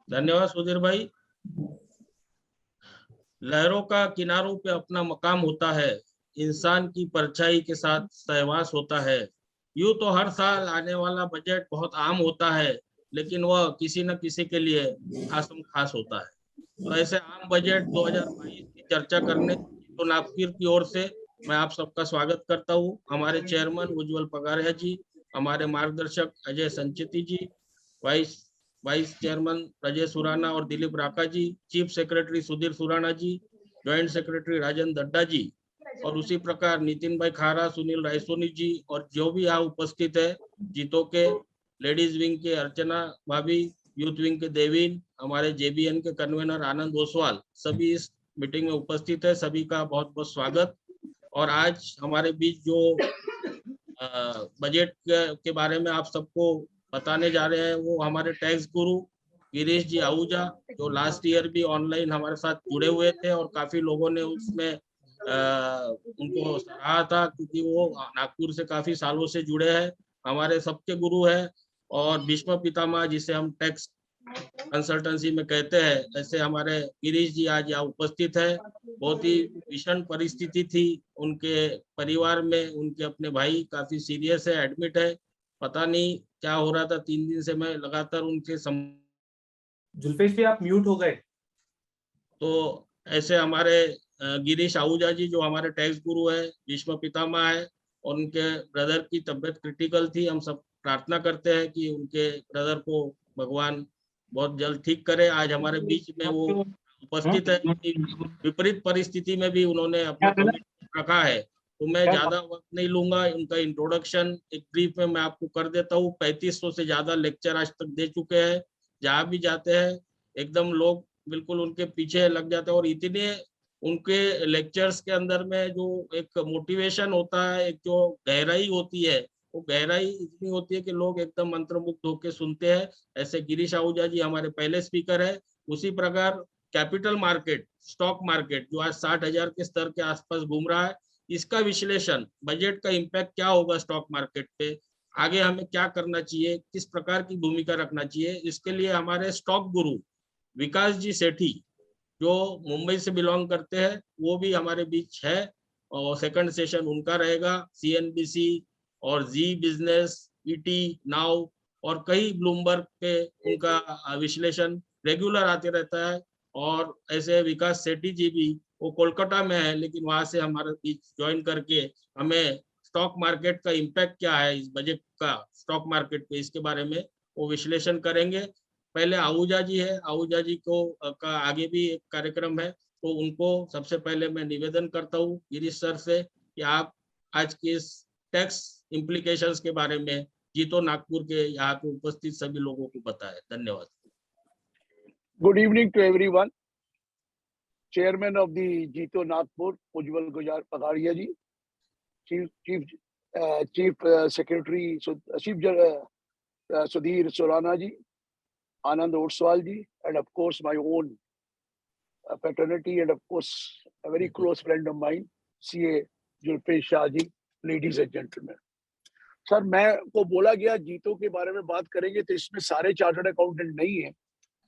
धन्यवाद सुधीर भाई। लहरों का किनारों पे अपना मकाम होता है, इंसान की परछाई के साथ सहवास होता है। यूं तो हर साल आने वाला बजट बहुत आम होता है, लेकिन वह किसी न किसी के लिए आसम खास होता है। तो ऐसे आम बजट 2022 की चर्चा करने तो नागपुर की ओर से मैं आप सबका स्वागत करता हूँ। हमारे चेयरमैन उज्जवल पगारिया जी, हमारे मार्गदर्शक Ajay Sancheti ji, vice vice chairman Rajesh Surana और Dilip Raka ji, chief secretary Sudhir Surana ji, joint secretary Rajendra Dadda ji, और उसी प्रकार नितिन भाई खारा, सुनील रायसोनी जी, और जो भी यहाँ उपस्थित है, जीतो के लेडीज विंग के अर्चना भाभी, यूथ विंग के देवीन, हमारे जेबीएन के कन्वेनर आनंद ओसवाल, सभी इस मीटिंग में उपस्थित है। सभी का बहुत बहुत स्वागत। और आज हमारे बीच जो बजट के बारे में आप सबको बताने जा रहे हैं, वो हमारे टैक्स गुरु गिरीश जी आहूजा, जो लास्ट ईयर भी ऑनलाइन हमारे साथ जुड़े हुए थे और काफी लोगों ने उसमें उनको सराहा था, क्योंकि वो नागपुर से काफी सालों से जुड़े हैं, हमारे सबके गुरु हैं। और भीष्म पितामह जिसे हम टैक्स कंसल्टेंसी में कहते हैं, ऐसे हमारे गिरीश जी आज यहाँ उपस्थित है। बहुत ही भीषण परिस्थिति थी उनके परिवार में, उनके अपने भाई काफी सीरियस है, एडमिट है, पता नहीं क्या हो रहा था। 3 दिन से मैं लगातार उनके जुल्फेश भी आप म्यूट हो गए। तो ऐसे हमारे गिरीश आहूजा जी, जो हमारे टैक्स गुरु है, भीष्म पितामह है, और उनके ब्रदर की तबीयत क्रिटिकल थी। हम सब प्रार्थना करते हैं कि उनके ब्रदर को भगवान बहुत जल्द ठीक करे। आज हमारे बीच में वो उपस्थित है। विपरीत परिस्थिति में भी उन्होंने अपना कमिटमेंट रखा है। तो मैं ज्यादा वक्त नहीं लूंगा, उनका इंट्रोडक्शन एक ब्रीफ में मैं आपको कर देता हूँ। 3500 से ज्यादा लेक्चर आज तक दे चुके हैं। जहाँ भी जाते हैं एकदम लोग बिल्कुल उनके पीछे लग जाते हैं, और इतने उनके लेक्चर्स के अंदर में जो एक मोटिवेशन होता है, एक जो गहराई होती है, वो गहराई इतनी होती है कि लोग एकदम मंत्रमुग्ध होकर सुनते हैं। ऐसे गिरीश आहूजा जी हमारे पहले स्पीकर है। उसी प्रकार कैपिटल मार्केट, स्टॉक मार्केट जो आज 60,000 के स्तर के आसपास घूम रहा है, इसका विश्लेषण, बजट का इम्पैक्ट क्या होगा स्टॉक मार्केट पे, आगे हमें क्या करना चाहिए, किस प्रकार की भूमिका रखना चाहिए, इसके लिए हमारे स्टॉक गुरु विकास जी सेठी, जो मुंबई से बिलोंग करते हैं, वो भी हमारे बीच है। और सेकंड सेशन उनका रहेगा। सीएनबीसी और जी बिजनेस, ईटी नाउ और कई ब्लूमबर्ग पे उनका विश्लेषण रेगुलर आते रहता है। और ऐसे विकास सेठी जी भी, वो कोलकाता में है, लेकिन वहां से हमारे बीच ज्वाइन करके हमें स्टॉक मार्केट का इम्पैक्ट क्या है इस बजट का स्टॉक मार्केट पे, इसके बारे में वो विश्लेषण करेंगे। पहले आहूजा जी है, आहूजा जी को का आगे भी एक कार्यक्रम है, तो उनको सबसे पहले मैं निवेदन करता हूँ गिरीश सर से कि आप आज के इस टैक्स इम्प्लीकेशंस के बारे में जीतो नागपुर के यहाँ पे उपस्थित सभी लोगों को बताएं। धन्यवाद। Good evening to everyone. Chairman of the Jito Nagpur, Ujjwal Pagaria ji, Chief Secretary Sudhir Surana ji, Anand Otswal ji, and of course my own fraternity and of course a very close friend of mine, CA Julpesh Shah ji, ladies and gentlemen. Sir, मैं को बोला गया जीतो के बारे में बात करेंगे, तो इसमें सारे चार्टर्ड अकाउंटेंट नहीं है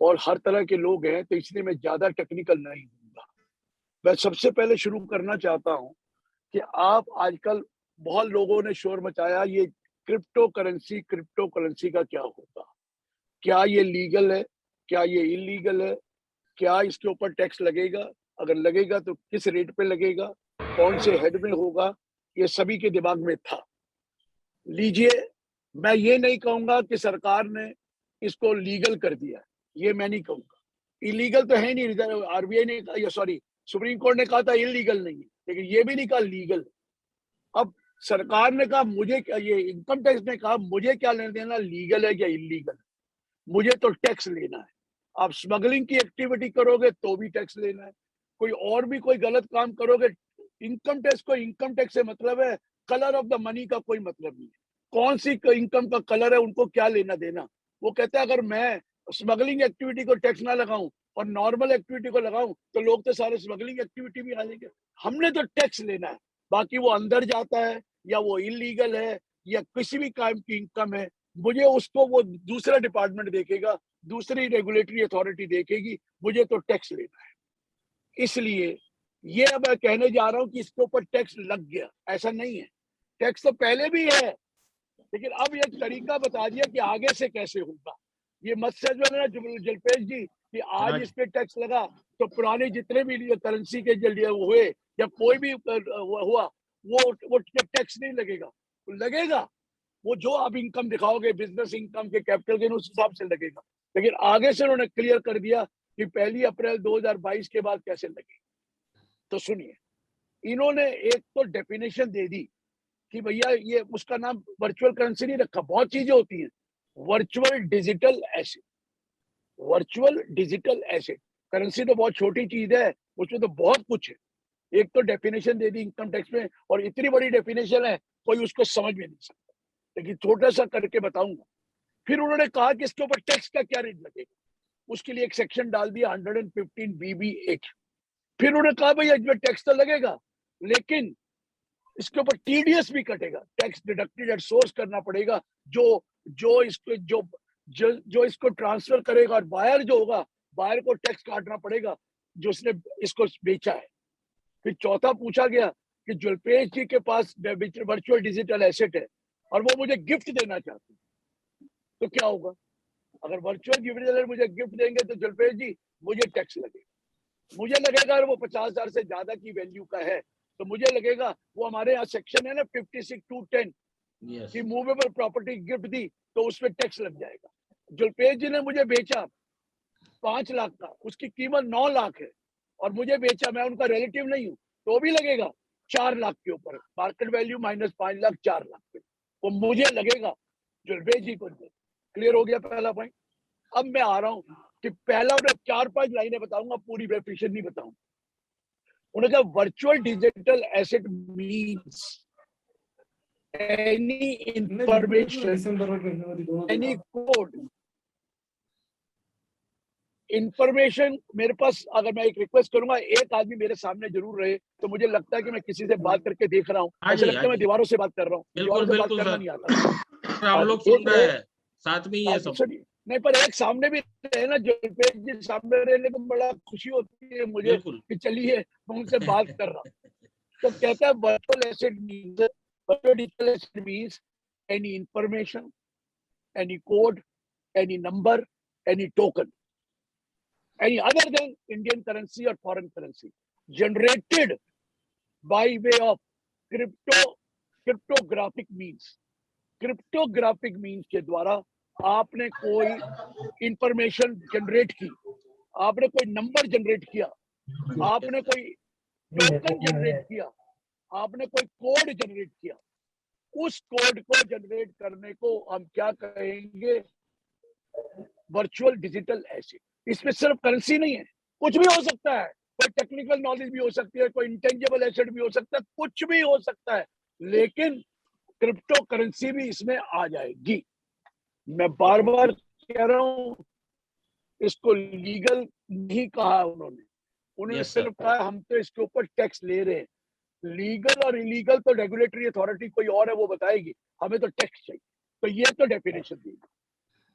और हर तरह के लोग हैं, तो इसलिए मैं ज्यादा टेक्निकल नहीं हूँगा। मैं सबसे पहले शुरू करना चाहता हूं कि आप आजकल बहुत लोगों ने शोर मचाया, ये क्रिप्टो करेंसी का क्या होगा, क्या ये लीगल है, क्या ये इलीगल है, क्या इसके ऊपर टैक्स लगेगा, अगर लगेगा तो किस रेट पे लगेगा, कौन से हेड में होगा, ये सभी के दिमाग में था। लीजिए, मैं ये नहीं कहूंगा कि सरकार ने इसको लीगल कर दिया, ये मैं नहीं कहूंगा। इलीगल तो है नहीं, आरबीआई ने कहा, सॉरी सुप्रीम कोर्ट ने कहा था इलीगल नहीं है, लेकिन ये भी नहीं कहा लीगल। अब सरकार ने कहा, मुझे क्या, ये इनकम टैक्स ने कहा मुझे क्या लेना देना लीगल है या इलीगल, मुझे तो टैक्स लेना है। आप स्मगलिंग की एक्टिविटी करोगे तो भी टैक्स लेना है, कोई और भी कोई गलत काम करोगे, इनकम टैक्स को इनकम टैक्स से मतलब है, कलर ऑफ द मनी का कोई मतलब नहीं है। कौन सी इनकम का कलर है उनको क्या लेना देना। वो कहते हैं अगर मैं स्मगलिंग एक्टिविटी को टैक्स ना लगाऊं और नॉर्मल एक्टिविटी को लगाऊं तो लोग तो सारे स्मगलिंग एक्टिविटी भी आ जाएंगे। हमने तो टैक्स लेना है, बाकी वो अंदर जाता है या वो इलीगल है या किसी भी काम की इनकम है, मुझे उसको वो दूसरा डिपार्टमेंट देखेगा, दूसरी रेगुलेटरी अथॉरिटी देखेगी, मुझे तो टैक्स लेना है। इसलिए ये अब मैं कहने जा रहा हूं कि इसके ऊपर टैक्स लग गया, ऐसा नहीं है। टैक्स तो पहले भी है, लेकिन अब ये तरीका बता दिया कि आगे से कैसे होगा। ये मत समझो ना जलपेश जी कि आज इस पे टैक्स लगा तो पुराने जितने भी करेंसी के जरिए हुए या कोई भी हुआ वो टैक्स नहीं लगेगा। लगेगा, वो जो आप इनकम दिखाओगे बिजनेस इनकम के कैपिटल गेन उस हिसाब से लगेगा। लेकिन आगे से उन्होंने क्लियर कर दिया कि 1 अप्रैल 2022 के बाद कैसे लगेगी। तो सुनिए, इन्होंने एक तो डेफिनेशन दे दी कि भैया ये उसका नाम वर्चुअल करेंसी नहीं रखा, बहुत चीजें होती हैं। Virtual digital asset, virtual digital asset. Currency तो बहुत छोटी चीज है, उसमें तो बहुत कुछ है। एक तो डेफिनेशन दे दी इनकम टैक्स में, और इतनी बड़ी डेफिनेशन है कोई उसको समझ में नहीं सकता, लेकिन छोटा सा करके बताऊंगा। फिर उन्होंने कहा कि इसके ऊपर टैक्स का क्या रेट लगेगा, उसके लिए एक सेक्शन डाल दिया 115 BB8। फिर उन्होंने कहा भैया इसमें टैक्स तो लगेगा, लेकिन इसके ऊपर टीडीएस भी कटेगा, टैक्स डिडक्टेड एट सोर्स करना पड़ेगा। जो इसको ट्रांसफर करेगा, और बायर जो होगा, बायर को टैक्स काटना पड़ेगा जो उसने इसको बेचा है। फिर चौथा पूछा गया कि जलपेश जी के पास वर्चुअल डिजिटल एसेट है और वो मुझे गिफ्ट देना चाहते हैं, तो क्या होगा? अगर वर्चुअल डिजिटल मुझे गिफ्ट देंगे तो जलपेश जी मुझे टैक्स लगेगा। मुझे लगेगा अगर वो 50,000 से ज्यादा की वैल्यू का है तो मुझे लगेगा, वो हमारे यहाँ सेक्शन है ना 56(2)(10) कि मूवेबल प्रॉपर्टी गिफ्ट दी तो उसमें टैक्स लग जाएगा। जलपेश जी ने मुझे बेचा 5 लाख का, उसकी कीमत 9 लाख है और मुझे बेचा, मैं उनका रिलेटिव नहीं हूं, तो भी लगेगा 4 लाख के ऊपर, market value minus 5 lakh, 4 lakh पे वो मुझे लगेगा। जलपेश जी को क्लियर हो गया पहला पॉइंट। अब मैं आ रहा हूं कि पहला मैं 4-5 लाइनें बताऊंगा, पूरी डेफिनेशन नहीं बताऊंगा। उन्होंने कहा virtual digital asset means any information, any code, information. मेरे पास, अगर मैं एक रिक्वेस्ट करूंगा, एक आदमी मेरे सामने जरूर रहे, तो मुझे लगता है कि मैं किसी से बात करके देख रहा हूँ, ऐसा लगता है मैं दीवारों से बात कर रहा हूँ। दीवारों से बात करना नहीं आता, हम लोग सुन रहे हैं, साथ में ही है सब। नहीं, पर एक सामने भी रहे ना, जलपेश जी सामने रहने को बड़ा खुशी होती है मुझे कि चलिए मैं उनसे बात कर रहा हूँ। तो कहता है virtual asset means, virtual digital asset means any information, any code, any number, any token, any other than Indian currency or foreign currency generated by way of cryptographic means। Cryptographic means के द्वारा आपने कोई information generate की, आपने कोई number generate किया, आपने कोई टोकन जनरेट किया, आपने कोई कोड जनरेट किया, उस कोड को जनरेट करने को हम क्या कहेंगे? Virtual digital asset. इसमें सिर्फ करेंसी नहीं है, कुछ भी हो सकता है, कोई टेक्निकल नॉलेज भी हो सकती है, कोई इंटेंजिबल एसेट भी हो सकता है, कुछ भी हो सकता है, लेकिन क्रिप्टो करेंसी भी इसमें आ जाएगी। मैं बार बार कह रहा हूं, इसको लीगल नहीं कहा उन्होंने सिर्फ कहा हम तो इसके ऊपर टैक्स ले रहे हैं। लीगल और इलीगल तो रेगुलेटरी अथॉरिटी कोई और है, वो बताएगी, हमें तो टैक्स चाहिए। तो ये तो डेफिनेशन दी।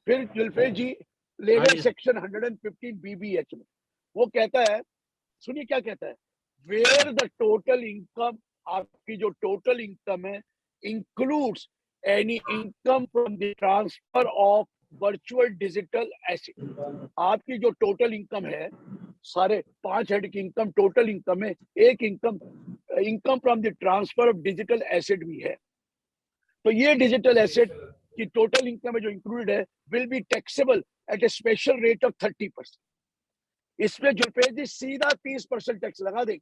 फिर जुल्फे जी ले गए सेक्शन 115 BBH में, वो कहता है, सुनिए क्या कहता है, वेयर द टोटल इनकम, आपकी जो टोटल इनकम है, includes any income from the transfer of virtual digital asset. आपकी जो टोटल इनकम है, सारे 5 हेड की इनकम टोटल इनकम है, एक income from the transfer of digital asset भी है। तो ये डिजिटल एसेट की टोटल इनकम में जो इंक्लूडेड है will be taxable at A special rate of 30%। इसमें जुल्फेज जी सीधा 30% टैक्स लगा देंगे,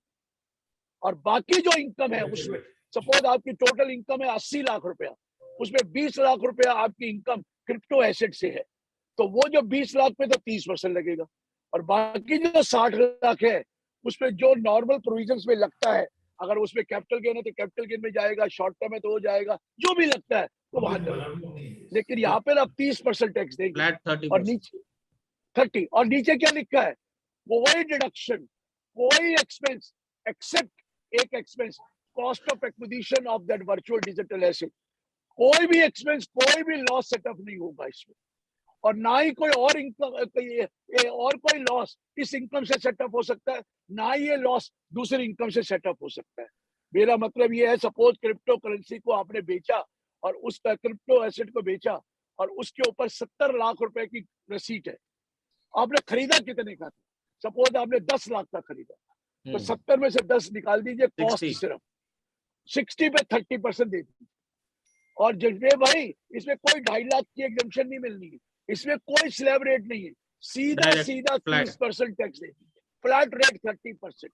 और बाकी जो इनकम है उसमें, सपोज आपकी टोटल इनकम है 80 लाख रुपया, उसमें 20 लाख रुपया आपकी इनकम क्रिप्टो एसेट से है, तो वो जो 20 लाख पे तो 30% लगेगा, और बाकी जो 60 लाख है उसमें जो नॉर्मल प्रोविजंस में लगता है, अगर उसमें कैपिटल गेन है तो कैपिटल गेन में जाएगा, शॉर्ट टर्म है तो हो जाएगा, जो भी लगता है तो वहां जाएगा। लेकिन यहाँ पे आप 30% टैक्स देंगे, और नीचे 30, और नीचे क्या लिखा है, कोई डिडक्शन, कोई एक्सपेंस एक्सेप्ट एक expense, cost of acquisition of that virtual digital asset. कोई भी एक्सपेंस, कोई भी लॉस सेटअप नहीं होगा इसमें। और ना ही कोई और इनकम और कोई लॉस इस इनकम से सेटअप हो सकता है, ना ही ये लॉस दूसरी इनकम से सेटअप हो सकता है। मेरा मतलब ये है, सपोज क्रिप्टो करेंसी को आपने बेचा और उस क्रिप्टो एसेट को बेचा और उसके ऊपर 70 लाख रुपए की रसीद है, आपने खरीदा कितने का था? सपोज आपने 10 लाख का खरीदा, तो 70 में से 10 निकाल दीजिए, कॉस्ट सिर्फ 60 पे 30% दे दीजिए। और जजबे भाई, इसमें कोई 2.5 लाख की एग्जम्पशन नहीं मिलनी है, इसमें कोई स्लैब रेट नहीं है, सीधा 30% टैक्स दे दीजिए, फ्लैट रेट 30%।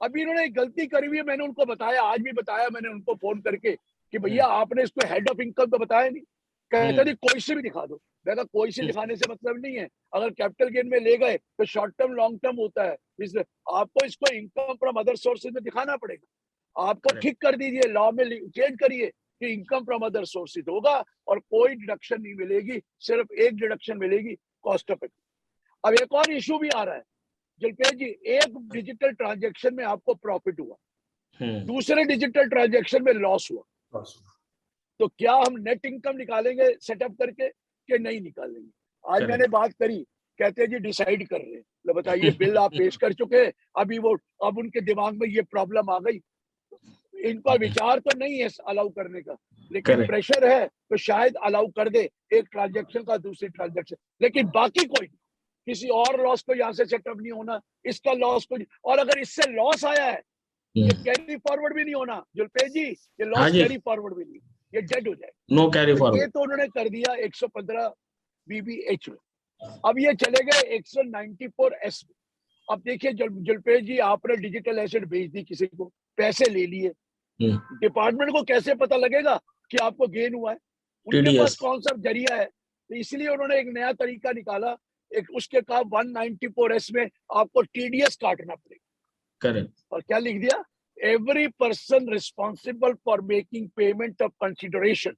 अभी इन्होंने एक गलती करी हुई है, मैंने उनको बताया, आज भी बताया मैंने उनको फोन करके कि भैया आपने इसको हेड ऑफ इनकम तो बताया नहीं। कहता जी कोई से भी दिखा दो। कहता कोई से दिखाने से मतलब नहीं है, अगर कैपिटल गेन में ले गए तो शॉर्ट टर्म लॉन्ग टर्म होता है, इसलिए आपको इसको इनकम फ्रॉम अदर सोर्सेज में दिखाना पड़ेगा। आपको ठीक कर दीजिए, लॉ में चेंज करिए कि इनकम फ्रॉम अदर सोर्सेज होगा और कोई डिडक्शन नहीं मिलेगी, सिर्फ एक डिडक्शन मिलेगी, कॉस्ट ऑफ एक्टिव। अब एक और इशू भी आ रहा है जलपेश जी, एक डिजिटल ट्रांजैक्शन में आपको प्रॉफिट हुआ, दूसरे डिजिटल ट्रांजैक्शन में लॉस हुआ, तो क्या हम नेट इनकम निकालेंगे सेटअप करके कि नहीं निकालेंगे? आज मैंने बात करी, कहते हैं जी डिसाइड कर रहे हैं। लो बताइए, बिल आप पेश कर चुके हैं, अभी वो अब उनके दिमाग में ये प्रॉब्लम आ गई, इनका विचार तो नहीं है अलाउ करने का, लेकिन प्रेशर है तो शायद अलाउ कर दे एक ट्रांजैक्शन का दूसरी ट्रांजैक्शन, लेकिन बाकी कोई किसी और लॉस को यहाँ से सेटअप नहीं होना, इसका लॉस को, और अगर इससे लॉस आया है ये कैरी फॉरवर्ड भी नहीं होना जुलपेश जी, ये लॉस कैरी फॉरवर्ड भी नहीं, ये डेड हो जाए, नो कैरी फॉरवर्ड। ये तो उन्होंने कर दिया 115 BBH में। अब ये चले गए 194S में। अब देखिए जुलपेश जी, आपने डिजिटल एसेट भेज दी किसी को, पैसे ले लिए, डिपार्टमेंट को कैसे पता लगेगा कि आपको गेन हुआ है? उनके पास कौन सा जरिया है? तो इसलिए उन्होंने एक नया तरीका निकाला, एक उसके कहा 194S में आपको TDS काटना पड़ेगा। करेक्ट। और क्या लिख दिया? Every person responsible for making payment of consideration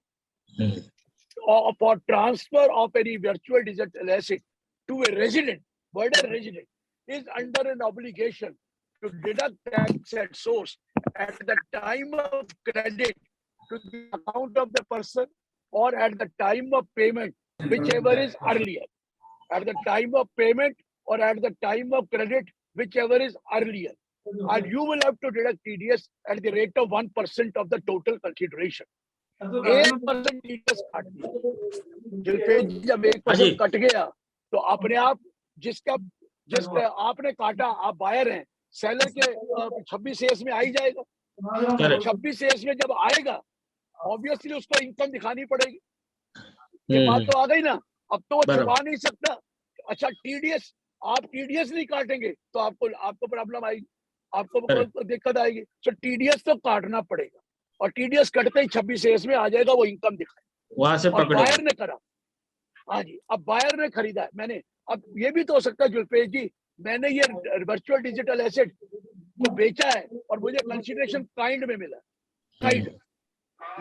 for transfer of any virtual digital asset to a resident, word resident, is under an obligation to deduct tax at source at the time of credit to the account of the person or at the time of payment, whichever is earlier. At the time of payment or at the time of credit, whichever is earlier. And you will have to deduct TDS at the rate of 1% of the total consideration. 1% TDS काट दिया। जब 1% cut गया तो अपने आप जिसका आपने काटा, आप बायर हैं, सेलर के 26 एस में आ ही जाएगा। 26 एस में जब आएगा ऑब्वियसली उसको इनकम दिखानी पड़ेगी। ये बात तो आ गई ना, अब तो वो छुपा नहीं सकता। अच्छा TDS, आप TDS नहीं काटेंगे तो आपको प्रॉब्लम आएगी, आपको दिक्कत आएगी। तो TDS तो काटना पड़ेगा और TDS कटते ही 26 एस में आ जाएगा, वो इनकम दिखाएगा। वहां से बायर ने करा, हाँ जी, अब बायर ने खरीदा मैंने। अब ये भी तो हो सकता है जुलपेश जी, मैंने ये वर्चुअल डिजिटल एसेट को बेचा है और मुझे कंसिडरेशन काइंड में मिला, काइंड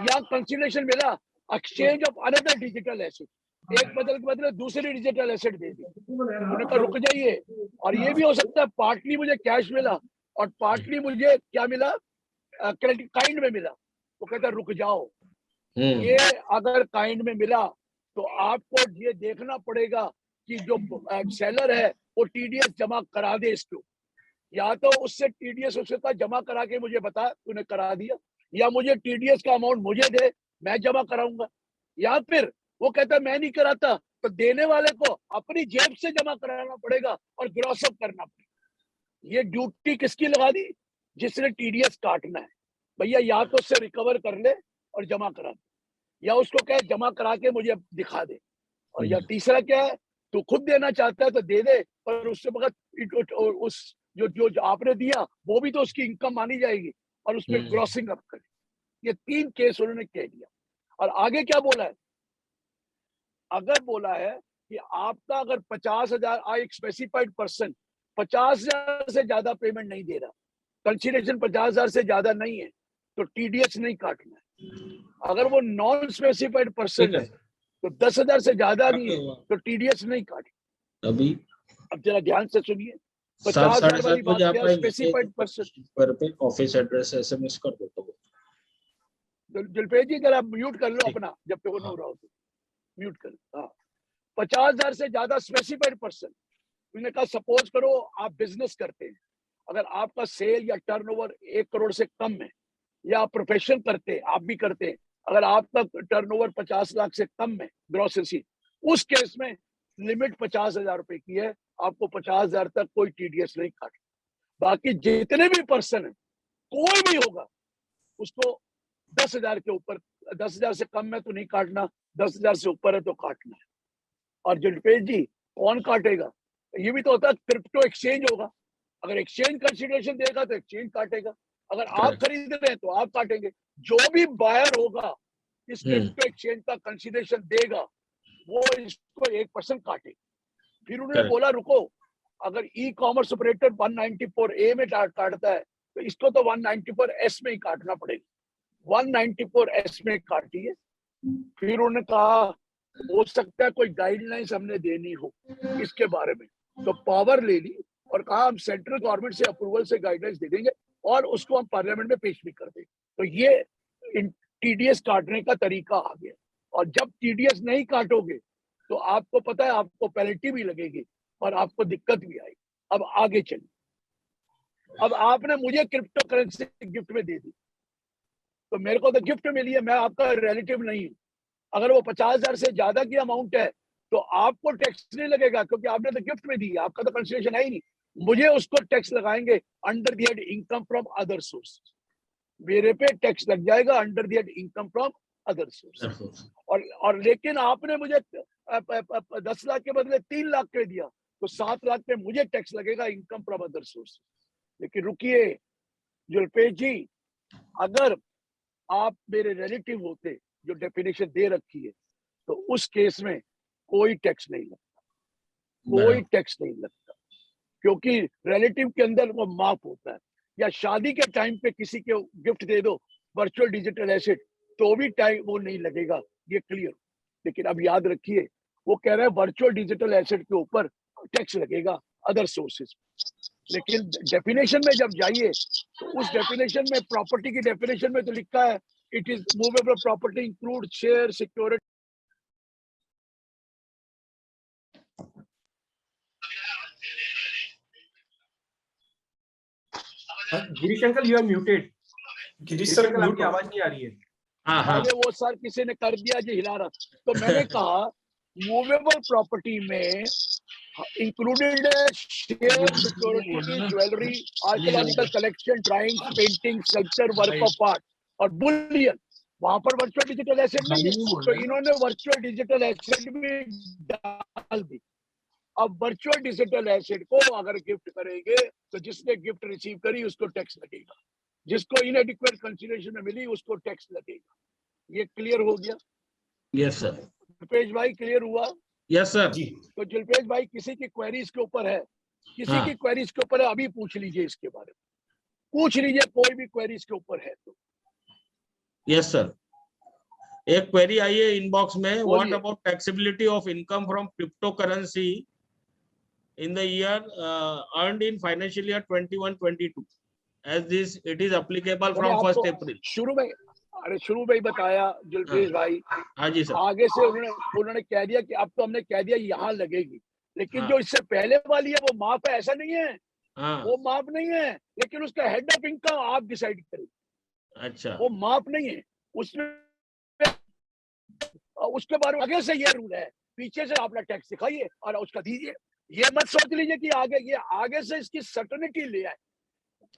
या कंसिडरेशन मिला exchange of another digital asset, एक बदल के बदले दूसरी डिजिटल एसेट दे दी, उन्होंने कहा रुक जाइए। और ये भी हो सकता है पार्टली मुझे कैश मिला और पार्टली मुझे क्या मिला, क्रेडिट काइंड में मिला, तो कहता रुक जाओ, ये अगर काइंड में मिला तो आपको ये देखना पड़ेगा कि जो सेलर है वो TDS जमा करा दे इसको, या तो उससे TDS उसके पास जमा करा के मुझे बता तूने करा दिया, या मुझे TDS का अमाउंट मुझे दे, मैं जमा कराऊंगा, या फिर वो कहता मैं नहीं कराता तो देने वाले को अपनी जेब से जमा कराना पड़ेगा और ग्रॉस अप करना पड़ेगा। ये ड्यूटी किसकी लगा दी? जिसने TDS काटना है। भैया या तो उससे रिकवर कर ले और जमा करा दे, या उसको कहे जमा करा के मुझे दिखा दे, और या तीसरा क्या है, तो खुद देना चाहता है तो दे दे, पर उससे मगर उस जो आपने दिया वो भी तो उसकी इनकम मानी जाएगी और उसमें क्रॉसिंग अप करे। ये 3 केस उन्होंने कह दिया। और आगे क्या बोला है? अगर बोला है कि आपका अगर 50,000 एक स्पेसिफाइड पर्सन 50,000 से ज्यादा पेमेंट नहीं दे रहा, कंसिडरेशन 50,000 से ज्यादा नहीं है, तो TDS नहीं काटना है। अगर वो नॉन स्पेसिफाइड पर्सन है तो 10,000 से ज्यादा नहीं है तो TDS नहीं काटे। अभी अब जरा ध्यान से सुनिए, 50,000 वाली बात क्या है? स्पेसिफाइड पर्सन पे ऑफिस एड्रेस SMS कर दो। तो जुलपेश जी जरा म्यूट कर लो अपना, जब तक वो नहीं हो रहा हो तो म्यूट कर लो। हाँ, 50,000 से ज्यादा स्पेसिफाइड पर्सन, उन्होंने कहा सपोज करो आप बिजनेस करते हैं, अगर आपका सेल या टर्नओवर 1 करोड़ से कम है, या आप प्रोफेशन करते हैं, आप भी करते हैं, अगर आपका टर्नओवर 50 लाख से कम है ग्रॉस रिसीट, उस केस में लिमिट 50,000 रुपए की है, आपको 50,000 तक कोई टीडीएस नहीं काट। बाकी जितने भी पर्सन है, कोई भी होगा, उसको 10,000 के ऊपर, 10,000 से कम है तो नहीं काटना, 10,000 से ऊपर है तो काटना है। और जुल्फेश जी, कौन काटेगा? ये भी तो होता है, क्रिप्टो एक्सचेंज होगा, अगर एक्सचेंज कंसिडरेशन देगा तो एक्सचेंज काटेगा, अगर आप खरीद रहे हैं तो आप काटेंगे। जो भी बायर होगा इस क्रिप्टो एक्सचेंज का कंसिडरेशन देगा, वो इसको 1% काटेगा। फिर उन्होंने बोला रुको, अगर ई कॉमर्स ऑपरेटर 194A में काटता है तो इसको तो 194S में ही काटना पड़ेगा, 194S में काटिए। फिर उन्होंने कहा हो सकता है कोई गाइडलाइंस हमने देनी हो इसके बारे में, तो पावर ले ली और कहा हम सेंट्रल गवर्नमेंट से अप्रूवल से गाइडलाइंस दे देंगे और उसको हम पार्लियामेंट में पेश भी कर देंगे। तो ये टीडीएस काटने का तरीका आ गया। और जब टीडीएस नहीं काटोगे तो आपको पता है आपको पेनल्टी भी लगेगी और आपको दिक्कत भी आएगी। अब आगे चलिए, अब आपने मुझे क्रिप्टो करेंसी गिफ्ट में दे दी, तो मेरे को तो गिफ्ट मिली है, मैं आपका रिलेटिव नहीं हूं। अगर वो 50,000 से ज्यादा की अमाउंट है तो आपको टैक्स नहीं लगेगा, क्योंकि आपने तो गिफ्ट में दी, आपका तो कंसिडरेशन है ही नहीं। मुझे उसको टैक्स लगाएंगे under the head income from other source, मेरे पे टैक्स लग जाएगा under the head income from other source. और लेकिन आपने मुझे 10 लाख के बदले 3 लाख पे दिया, तो 7 लाख पे मुझे टैक्स लगेगा इनकम फ्रॉम अदर सोर्स। लेकिन रुकिए जुल्फेश जी, अगर आप मेरे रिलेटिव होते जो डेफिनेशन दे रखी है, तो उस केस में कोई टैक्स नहीं लगता, कोई टैक्स नहीं लगता, क्योंकि रिलेटिव के अंदर वो माफ होता है। या शादी के टाइम पे किसी को गिफ्ट दे दो वर्चुअल डिजिटल एसेट, तो भी टाइम वो नहीं लगेगा, ये क्लियर। लेकिन अब याद रखिए, वो कह रहे हैं वर्चुअल डिजिटल एसेट के ऊपर टैक्स लगेगा अदर सोर्सेज। लेकिन डेफिनेशन में जब जाइए तो उस डेफिनेशन में, प्रॉपर्टी की डेफिनेशन में तो लिखा है it is movable property include share, security. Girish uncle you are muted. Girish sir आपकी आवाज नहीं आ रही है। अरे वो सर किसी ने कर दिया जी, हिला रहा। तो मैंने कहा मूवेबल प्रॉपर्टी में included share, security, jewellery, archaeological collection, drawings, painting, sculpture, work of art और बुलियन। वहां पर वर्चुअल डिजिटल एसेट नहीं है, तो इन्होंने वर्चुअल डिजिटल एसेट भी डाल दी। अब वर्चुअल डिजिटल एसेट को अगर गिफ्ट करेंगे तो जिसने गिफ्ट रिसीव करी उसको टैक्स लगेगा, जिसको इनएडिक्वेट कंसीडरेशन में मिली उसको टैक्स लगेगा। ये क्लियर हो गया? Yes sir. जुल्फेश भाई क्लियर हुआ? Yes sir. तो जुल्फेश भाई किसी की क्वेरीज के ऊपर है, किसी की क्वेरीज के ऊपर है, अभी पूछ लीजिए, इसके बारे में पूछ लीजिए, कोई भी क्वेरीज के ऊपर है तो। यस सर, एक क्वेरी आई है इनबॉक्स में, what about taxability of income from crypto currency in the year earned in financial year 21-22 as this it is applicable from 1st April। शुरू में ही बताया जुल्फेश भाई। हाँ जी सर। आगे से उन्होंने कह दिया कि अब तो हमने कह दिया यहाँ लगेगी, लेकिन जो इससे पहले वाली है वो माफ है, ऐसा नहीं है। वो माफ नहीं है, लेकिन उसका हेड ऑफ इनकम आप डिसाइड करें। अच्छा, वो माफ नहीं है उसमें, उसके बारे में आगे से ये रूल है, पीछे से आपने टैक्स दिखाइए और उसका दीजिए। ये मत सोच लीजिए कि आगे से इसकी सर्टेनिटी ले आए,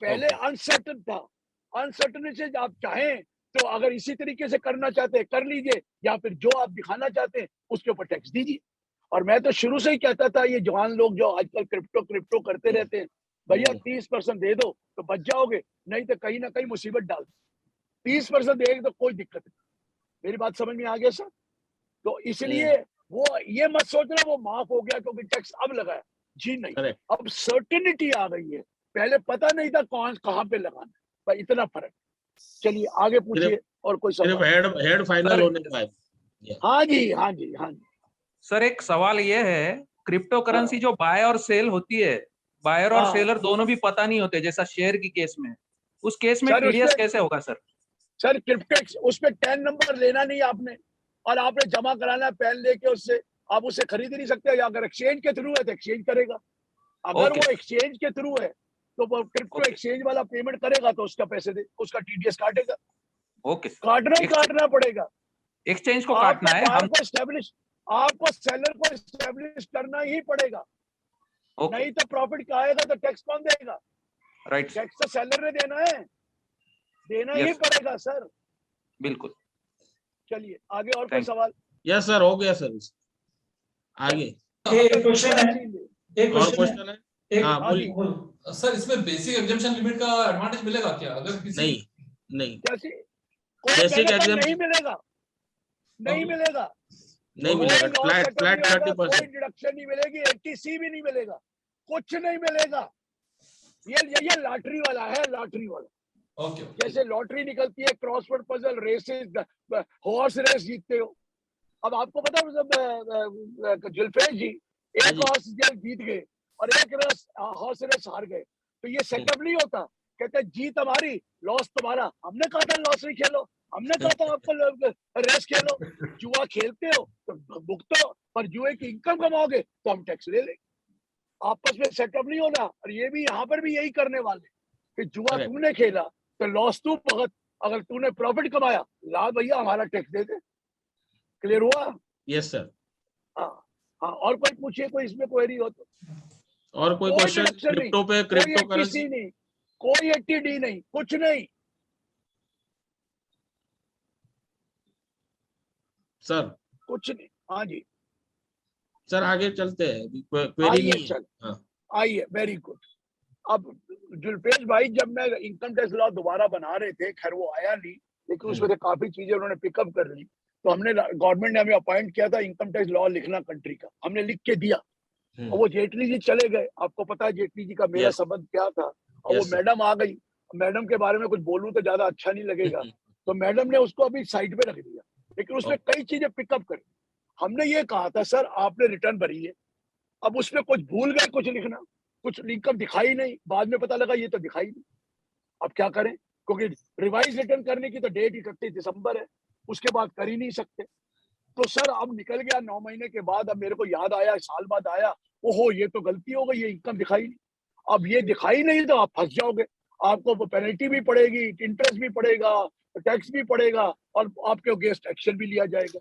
पहले अनसर्टन था। अनसर्टनिटी से आप चाहें तो अगर इसी तरीके से करना चाहते हैं कर लीजिए, या फिर जो आप दिखाना चाहते हैं उसके ऊपर टैक्स दीजिए। और मैं तो शुरू से ही कहता था, ये जवान लोग जो आजकल क्रिप्टो करते रहते हैं, भैया 30% दे दो तो बच जाओगे, नहीं तो कहीं ना कहीं मुसीबत डाल दो। 30% देंगे तो कोई दिक्कत नहीं। मेरी बात समझ में आ गया सर? तो इसलिए वो ये मत सोचना वो माफ हो गया क्योंकि टैक्स अब लगा है, जी नहीं। अब सर्टेनिटी आ गई है, पहले पता नहीं था कौन कहाँ पे लगाना, भाई इतना फर्क। चलिए आगे पूछिए और कोई सवाल। हेड फाइनल होने का है। हाँ जी। सर एक सवाल ये है, क्रिप्टो करेंसी जो बाय और सेल होती है, बायर और सेलर दोनों भी पता नहीं होते, जैसा शेयर की केस में, उस केस में टीडीएस कैसे होगा सर? सर क्रिप्टो उसमें 10 नंबर लेना नहीं आपने, और आपने जमा कराना है पेन लेके उससे, आप उसे खरीद ही नहीं सकते। या अगर एक्सचेंज के थ्रू है तो एक्सचेंज करेगा, अगर वो एक्सचेंज के थ्रू है तो वो क्रिप्टो एक्सचेंज वाला पेमेंट करेगा तो उसका पैसे दे, उसका टीडीएस काटेगा। ओके, काटना पड़ेगा, एक्सचेंज को काटना है, आपको सेलर को एस्टेब्लिश करना ही पड़ेगा। नहीं तो प्रॉफिट का आएगा तो टैक्स कौन देगा? राइट, टैक्स तो सेलर ने देना है, देना ही पड़ेगा सर। बिल्कुल। चलिए आगे और कोई सवाल? यस सर, हो गया सर। आगे एक क्वेश्चन है, और क्वेश्चन है? हाँ बोलिए सर। इसमें बेसिक एग्जम्पशन लिमिट का एडवांटेज मिलेगा क्या? अगर किसी नहीं बेसिक एग्जम्पशन नहीं मिलेगा, नहीं मिलेगा, फ्लैट 30%। कोई डिडक्शन नहीं मिलेगी, एटीसी भी नहीं मिलेगा, कुछ नहीं मिलेगा। ये लॉटरी वाला है, लॉटरी वाला। ओके, जैसे लॉटरी निकलती है, crossword puzzle, races, horse race जीतते हो। अब आपको पता है जुल्फेज जी एक हॉर्स जीत गए और एक रेस हॉर्स रेस हार गए, तो ये सेटअप नहीं होता। कहते जीत हमारी, लॉस तुम्हारा। हमने कहा था लॉस नहीं खेलो, हमने कहा था आपको रेस खेलो। जुआ खेलते हो तो भुगतो, पर जुए की इनकम कमाओगे तो हम टैक्स ले लेंगे। आपस में सेटअप नहीं होना। और ये भी यहाँ पर भी यही करने वाले कि जुआ तुमने खेला तो लॉस तू भुगत, अगर तूने प्रॉफिट कमाया ला भैया हमारा टैक्स दे दे। क्लियर हुआ? Yes sir. हाँ, और कोई पूछिए, कोई इसमें क्वेरी हो तो। और कोई क्वेश्चन क्रिप्टो पे? क्रिप्टो करेंसी नहीं, कोई एटीडी नहीं, कुछ नहीं सर, कुछ नहीं। हाँ जी सर आगे चलते हैं, क्वेरी नहीं है। आइए, वेरी गुड। अब जुल्फेज भाई, जब मैं इनकम टैक्स लॉ दोबारा बना रहे थे, खैर वो आया नहीं, लेकिन उसमें से काफी चीजें उन्होंने पिकअप कर ली। तो हमने, गवर्नमेंट ने हमें अपॉइंट किया था इनकम टैक्स लॉ लिखना कंट्री का, हमने लिख के दिया। और वो जेटली जी चले गए, आपको पता है जेटली जी का मेरा संबंध क्या था। और वो मैडम आ गई, मैडम के बारे में कुछ बोलूं तो ज्यादा अच्छा नहीं लगेगा, तो मैडम ने उसको अभी साइड पे रख दिया, लेकिन उसने कई चीजें पिकअप करी। हमने ये कहा था सर आपने रिटर्न भरी है, अब उसमें कुछ भूल गए कुछ लिखना, कुछ इनकम दिखाई नहीं, बाद में पता लगा ये तो दिखाई नहीं। अब क्या करें, क्योंकि रिवाइज रिटर्न करने की तो डेट 31 दिसंबर है, उसके बाद कर ही नहीं सकते। तो सर अब निकल गया 9 महीने के बाद, अब मेरे को याद आया, साल बाद आया, ओहो ये तो गलती हो गई, ये इनकम दिखाई नहीं। अब ये दिखाई नहीं तो आप फंस जाओगे, आपको पेनल्टी भी पड़ेगी, इंटरेस्ट भी पड़ेगा, टैक्स भी पड़ेगा, और आपके अगेंस्ट एक्शन भी लिया जाएगा।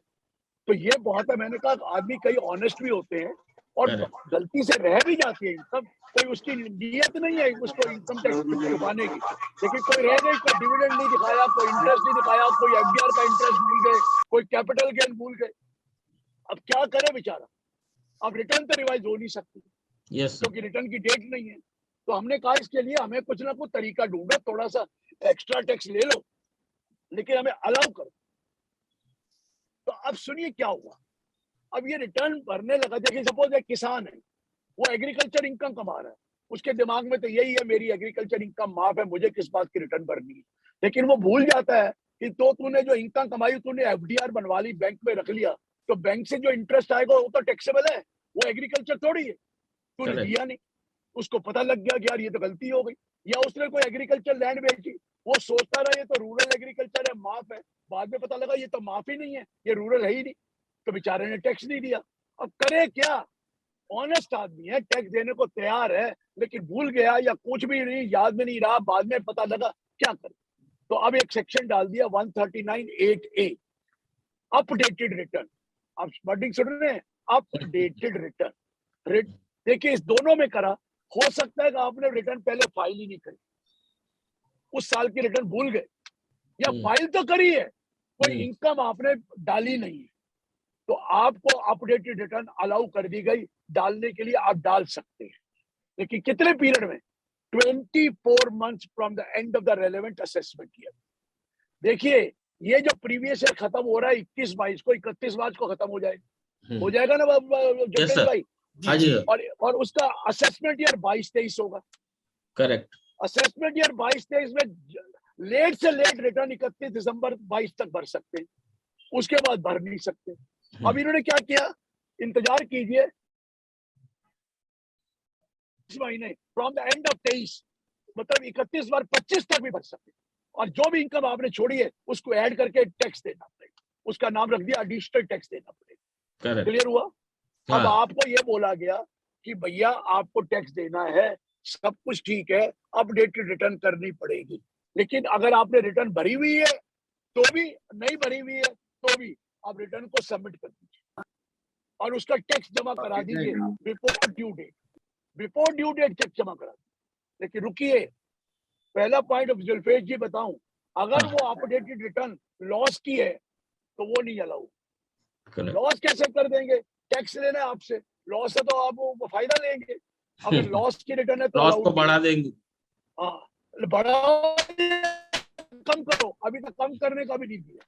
तो ये बहुत है। मैंने कहा आदमी कई ऑनेस्ट भी होते हैं और गलती से रह भी जाती है इनकम, कोई उसकी नीयत नहीं है उसको इनकम टैक्स छुपाने की, लेकिन कोई रह गई, कोई डिविडेंड नहीं दिखाया, कोई इंटरेस्ट नहीं दिखाया, कोई एफडीआर का इंटरेस्ट भूल गए, कोई कैपिटल गेन भूल गए। अब क्या करे बेचारा, अब रिटर्न तो रिवाइज हो नहीं सकती क्योंकि रिटर्न की डेट नहीं है। तो हमने कहा इसके लिए हमें कुछ ना कुछ तरीका ढूंढो, थोड़ा सा एक्स्ट्रा टैक्स ले लो लेकिन हमें अलाउ करो। तो अब सुनिए क्या हुआ, अब ये रिटर्न भरने लगा। देखिए सपोज एक किसान है, वो एग्रीकल्चर इनकम कमा रहा है, उसके दिमाग में तो यही है मेरी एग्रीकल्चर इनकम माफ है, मुझे किस बात की रिटर्न भरनी है। लेकिन वो भूल जाता है कि तो तूने जो इनकम कमाई तूने एफडीआर बनवा ली, बैंक में रख लिया, तो बैंक से जो इंटरेस्ट आएगा वो तो टैक्सेबल है, वो एग्रीकल्चर थोड़ी है। तूने दिया नहीं, उसको पता लग गया कि यार ये तो गलती हो गई। या उसने कोई एग्रीकल्चर लैंड बेची, वो सोचता रहा ये तो रूरल एग्रीकल्चर है माफ है, बाद में पता लगा ये तो माफ ही नहीं है, ये रूरल है ही नहीं, तो बेचारे ने टैक्स नहीं दिया। अब करे क्या, ऑनेस्ट आदमी है, टैक्स देने को तैयार है, लेकिन भूल गया या कुछ भी नहीं, याद में नहीं रहा, बाद में पता लगा, क्या करे। तो अब एक सेक्शन डाल दिया 139(8)(a), अपडेटेड रिटर्न। आप वर्डिंग सुन रहे हैं, अपडेटेड रिटर्न। देखिए इस दोनों में करा, हो सकता है कि आपने रिटर्न पहले फाइल ही नहीं करी, उस साल की रिटर्न भूल गए, या फाइल तो करी है, कोई इनकम आपने डाली नहीं है, तो आपको अपडेटेड रिटर्न अलाउ कर दी गई, डालने के लिए आप डाल सकते हैं, लेकिन कितने पीरियड में, 24 months from the end of the relevant assessment year. देखिए ये जो प्रीवियस ईयर खत्म हो रहा है 21-22 को, 31 मार्च को खत्म हो जाएगा ना जगदीश भाई? हाँ जी। और उसका असेसमेंट ईयर 22-23 होगा। करेक्ट। असेसमेंट ईयर 22-23 में लेट से लेट रिटर्न 31 दिसंबर 22 तक भर सकते हैं, उसके बाद भर नहीं सकते। अब इन्होंने क्या किया, इंतजार कीजिए, इस महीने फ्रॉम द एंड ऑफ 23 मतलब 31 बार 25 तक भी भर सकते, और जो भी इनकम आपने छोड़ी है उसको ऐड करके टैक्स देना पड़ेगा, उसका नाम रख दिया एडिशनल टैक्स देना पड़ेगा। क्लियर हुआ? अब आपको ये बोला गया कि भैया आपको टैक्स देना है, सब कुछ ठीक है, अपडेटेड रिटर्न करनी पड़ेगी। लेकिन अगर आपने रिटर्न भरी हुई है तो भी, नहीं भरी हुई है तो भी आप रिटर्न को सबमिट कर दीजिए और उसका टैक्स जमा करा दीजिए before due date. Before due date tax जमा करा दीजिए। लेकिन रुकिए, पहला पॉइंट जुल्फेश जी बताऊं, अगर वो अपडेटेड रिटर्न लॉस की है तो वो नहीं अलाउ। लॉस कैसे कर देंगे? टैक्स लेना है आपसे, लॉस है तो आप वो फायदा लेंगे। अगर लॉस की रिटर्न है तो लॉस को बढ़ा देंगे। हाँ, बढ़ाओ, कम करो, अभी तक कम करने का भी नहीं दिया।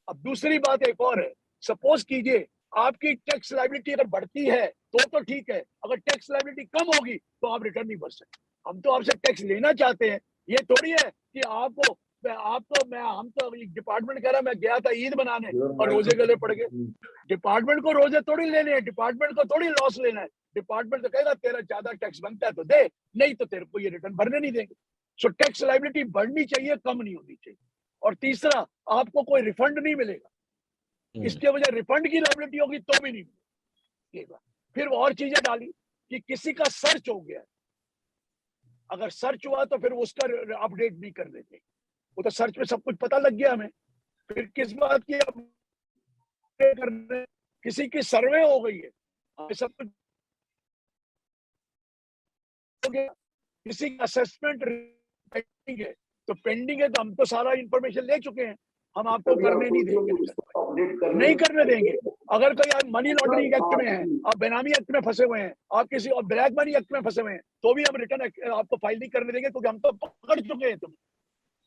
अब दूसरी बात एक और है, सपोज कीजिए आपकी टैक्स लायबिलिटी अगर बढ़ती है तो ठीक है, अगर टैक्स लायबिलिटी कम होगी तो आप रिटर्न नहीं भर सकते। हम तो आपसे टैक्स लेना चाहते हैं, ये थोड़ी है कि आपको हम तो डिपार्टमेंट कह रहा, मैं गया था ईद मनाने और रोजे गले पड़ गए। डिपार्टमेंट को रोजे थोड़ी लेने हैं, डिपार्टमेंट को थोड़ी लॉस लेना है। डिपार्टमेंट तो कहेगा तेरा ज्यादा टैक्स बनता है तो दे, नहीं तो तेरे को ये रिटर्न भरने नहीं देंगे। सो टैक्स लायबिलिटी बढ़नी चाहिए, कम नहीं होनी चाहिए। और तीसरा, आपको कोई रिफंड नहीं मिलेगा, इसके वजह रिफंड की लायबिलिटी होगी तो भी नहीं मिलेगा। फिर और चीजें डाली कि किसी का सर्च हो गया, अगर सर्च हुआ तो फिर उसका अपडेट नहीं कर देते, वो तो सर्च में सब कुछ पता लग गया हमें, फिर किस बात की अपडेट करने? किसी की सर्वे हो गई है, हमें सब कुछ हो गया, किसी का असेसमेंट पेंडिंग है, तो पेंडिंग है तो हम तो सारा इंफॉर्मेशन ले चुके हैं, हम आपको करने नहीं देंगे, नहीं करने देंगे। अगर कोई आप मनी लॉन्ड्रिंग एक्ट में है, आप बेनामी एक्ट में फंसे हुए हैं, आप किसी और ब्लैक मनी एक्ट में फंसे हुए हैं, तो भी हम रिटर्न आपको फाइल नहीं करने देंगे, क्योंकि हम तो पकड़ चुके हैं तुम्हें।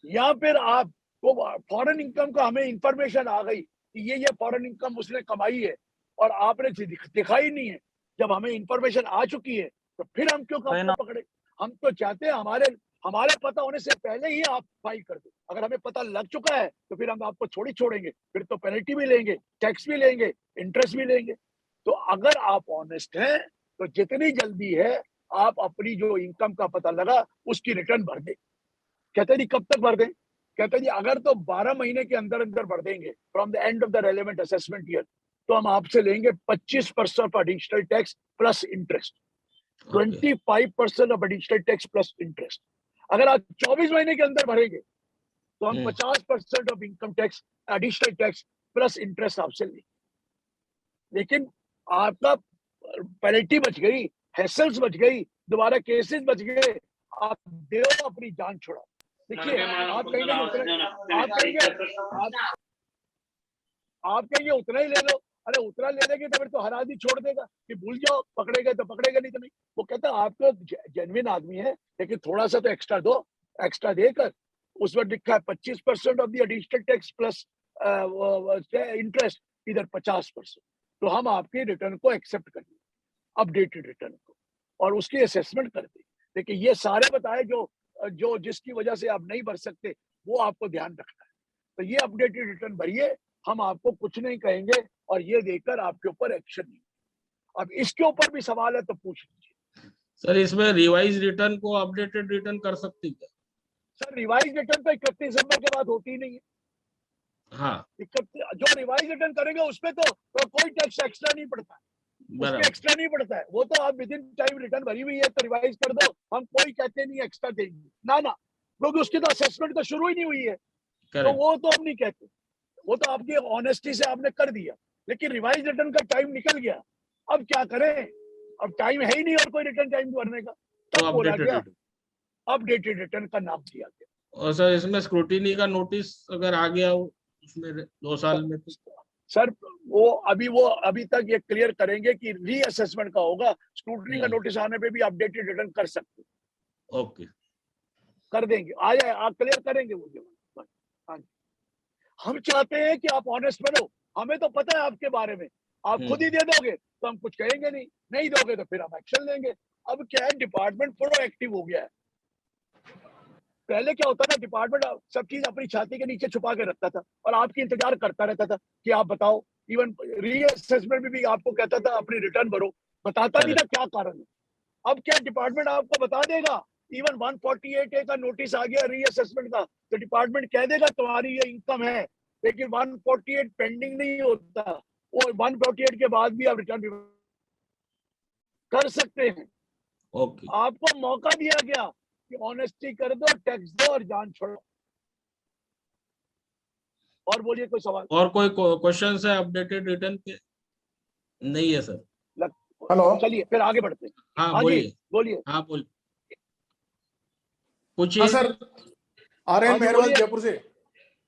या फिर आपको फॉरेन इनकम का हमें इंफॉर्मेशन आ गई कि ये फॉरेन इनकम उसने कमाई है और आपने दिखाई नहीं है, जब हमें इंफॉर्मेशन आ चुकी है तो फिर हम क्यों आपको पकड़े? हम तो चाहते हैं हमारे पता होने से पहले ही आप फाइल कर दो। अगर हमें पता लग चुका है तो फिर हम आपको छोड़ेंगे, फिर तो पेनल्टी भी लेंगे, टैक्स भी लेंगे, इंटरेस्ट भी लेंगे। तो अगर आप ऑनेस्ट हैं तो जितनी जल्दी है आप अपनी जो इनकम का पता लगा उसकी रिटर्न भर दें। कहते जी कब तक भर दें? कहते जी अगर तो 12 महीने के अंदर अंदर भर देंगे from the end of the relevant assessment year, तो हम आपसे लेंगे 25% additional tax plus interest, 25% of additional tax plus interest. अगर आप 24 महीने के अंदर भरेंगे तो हम 50% of income tax additional tax plus interest आपसे लेंगे। लेकिन आपका पेनल्टी बच गई, हैसल्स बच गई, दोबारा केसेस बच गए, आप दो अपनी जान छोड़ो। देखिए आप कहेंगे उतना ही ले लो, अरे उतना ले लेंगे तो फिर तो हर आदमी छोड़ देगा कि भूल जाओ, पकड़ेगा तो पकड़ेगा, नहीं तो नहीं। वो कहता है आप तो जेन्युइन आदमी है, लेकिन थोड़ा सा तो एक्स्ट्रा दो। एक्स्ट्रा देकर उस पर लिखा है 25% of the additional tax plus interest, इधर 50%। तो हम आपके रिटर्न को एक्सेप्ट कर लें, अपडेटेड रिटर्न को, और उसकी असेसमेंट कर दें। देखिए ये सारे बताए जो जिसकी वजह से आप नहीं भर सकते, वो आपको ध्यान रखना है। तो ये अपडेटेड रिटर्न भरिए, हम आपको कुछ नहीं कहेंगे और ये देकर आपके ऊपर एक्शन नहीं। अब इसके ऊपर भी सवाल है तो पूछ लीजिए। सर इसमें रिवाइज रिटर्न को अपडेटेड रिटर्न कर सकती क्या? सर रिवाइज रिटर्न तो 31 दिसंबर के बाद होती ही नहीं है। हाँ, जो रिवाइज रिटर्न करेंगे उसपे तो कोई टैक्स एक्स्ट्रा नहीं पड़ता, उसमें एक्स्ट्रा नहीं पड़ता है। वो तो आप विद इन टाइम रिटर्न भरी हुई है तो रिवाइज कर दो, हम कोई कहते नहीं एक्स्ट्रा देंगे, ना क्योंकि उसकी तो असेसमेंट तो शुरू ही नहीं हुई है, तो वो तो हम नहीं कहते। वो तो आपकी ऑनेस्टी से आपने कर दिया, लेकिन रिवाइज रिटर्न का टाइम निकल गया, अब क्या करें? अब टाइम है ही नहीं और कोई रिटर्न टाइम भरने का, तब बोला गया अपडेटेड रिटर्न का नाम दिया गया। और सर इसमें स्क्रूटिनी का नोटिस अगर आ गया उसमें 2 साल में तो? सर वो अभी तक ये क्लियर करेंगे कि रीअसेसमेंट का होगा, स्क्रूटनी का नोटिस आने पे भी अपडेटेड रिटर्न कर सकते। ओके, कर देंगे, आ जाए, आप क्लियर करेंगे वो। हाँ, हम चाहते हैं कि आप ऑनेस्ट बनो, हमें तो पता है आपके बारे में, आप खुद ही दे दोगे तो हम कुछ कहेंगे नहीं दोगे तो फिर हम एक्शन लेंगे। अब क्या है, डिपार्टमेंट प्रोएक्टिव हो गया है। पहले क्या होता था, डिपार्टमेंट सब चीज अपनी छाती के नीचे छुपा के रखता था और आपकी इंतजार करता रहता था कि आप बताओ। इवन रीअसेसमेंट में भी आपको कहता था अपनी रिटर्न भरो, बताता नहीं था क्या कारण है। अब क्या डिपार्टमेंट आपको बता देगा, इवन 148A का नोटिस आ गया रीअसेसमेंट का, तो डिपार्टमेंट कह देगा तुम्हारी ये इनकम है, लेकिन 148 पेंडिंग नहीं होता, और 148 के बाद भी आप रिटर्न कर सकते हैं। ओके। आपको मौका दिया गया कि ऑनेस्टी कर दो, टैक्स दो और जान छोड़ो। और बोलिए कोई सवाल? और कोई क्वेश्चन है अपडेटेड रिटर्न पे? नहीं है सर। हेलो, चलिए फिर आगे बढ़ते हैं। हाँ हाँ जी बोलिए। बोलिए। हाँ बोलिए, हाँ पूछिए। सर, आर हाँ एन जी मेहरवाल बोलिए। जयपुर से।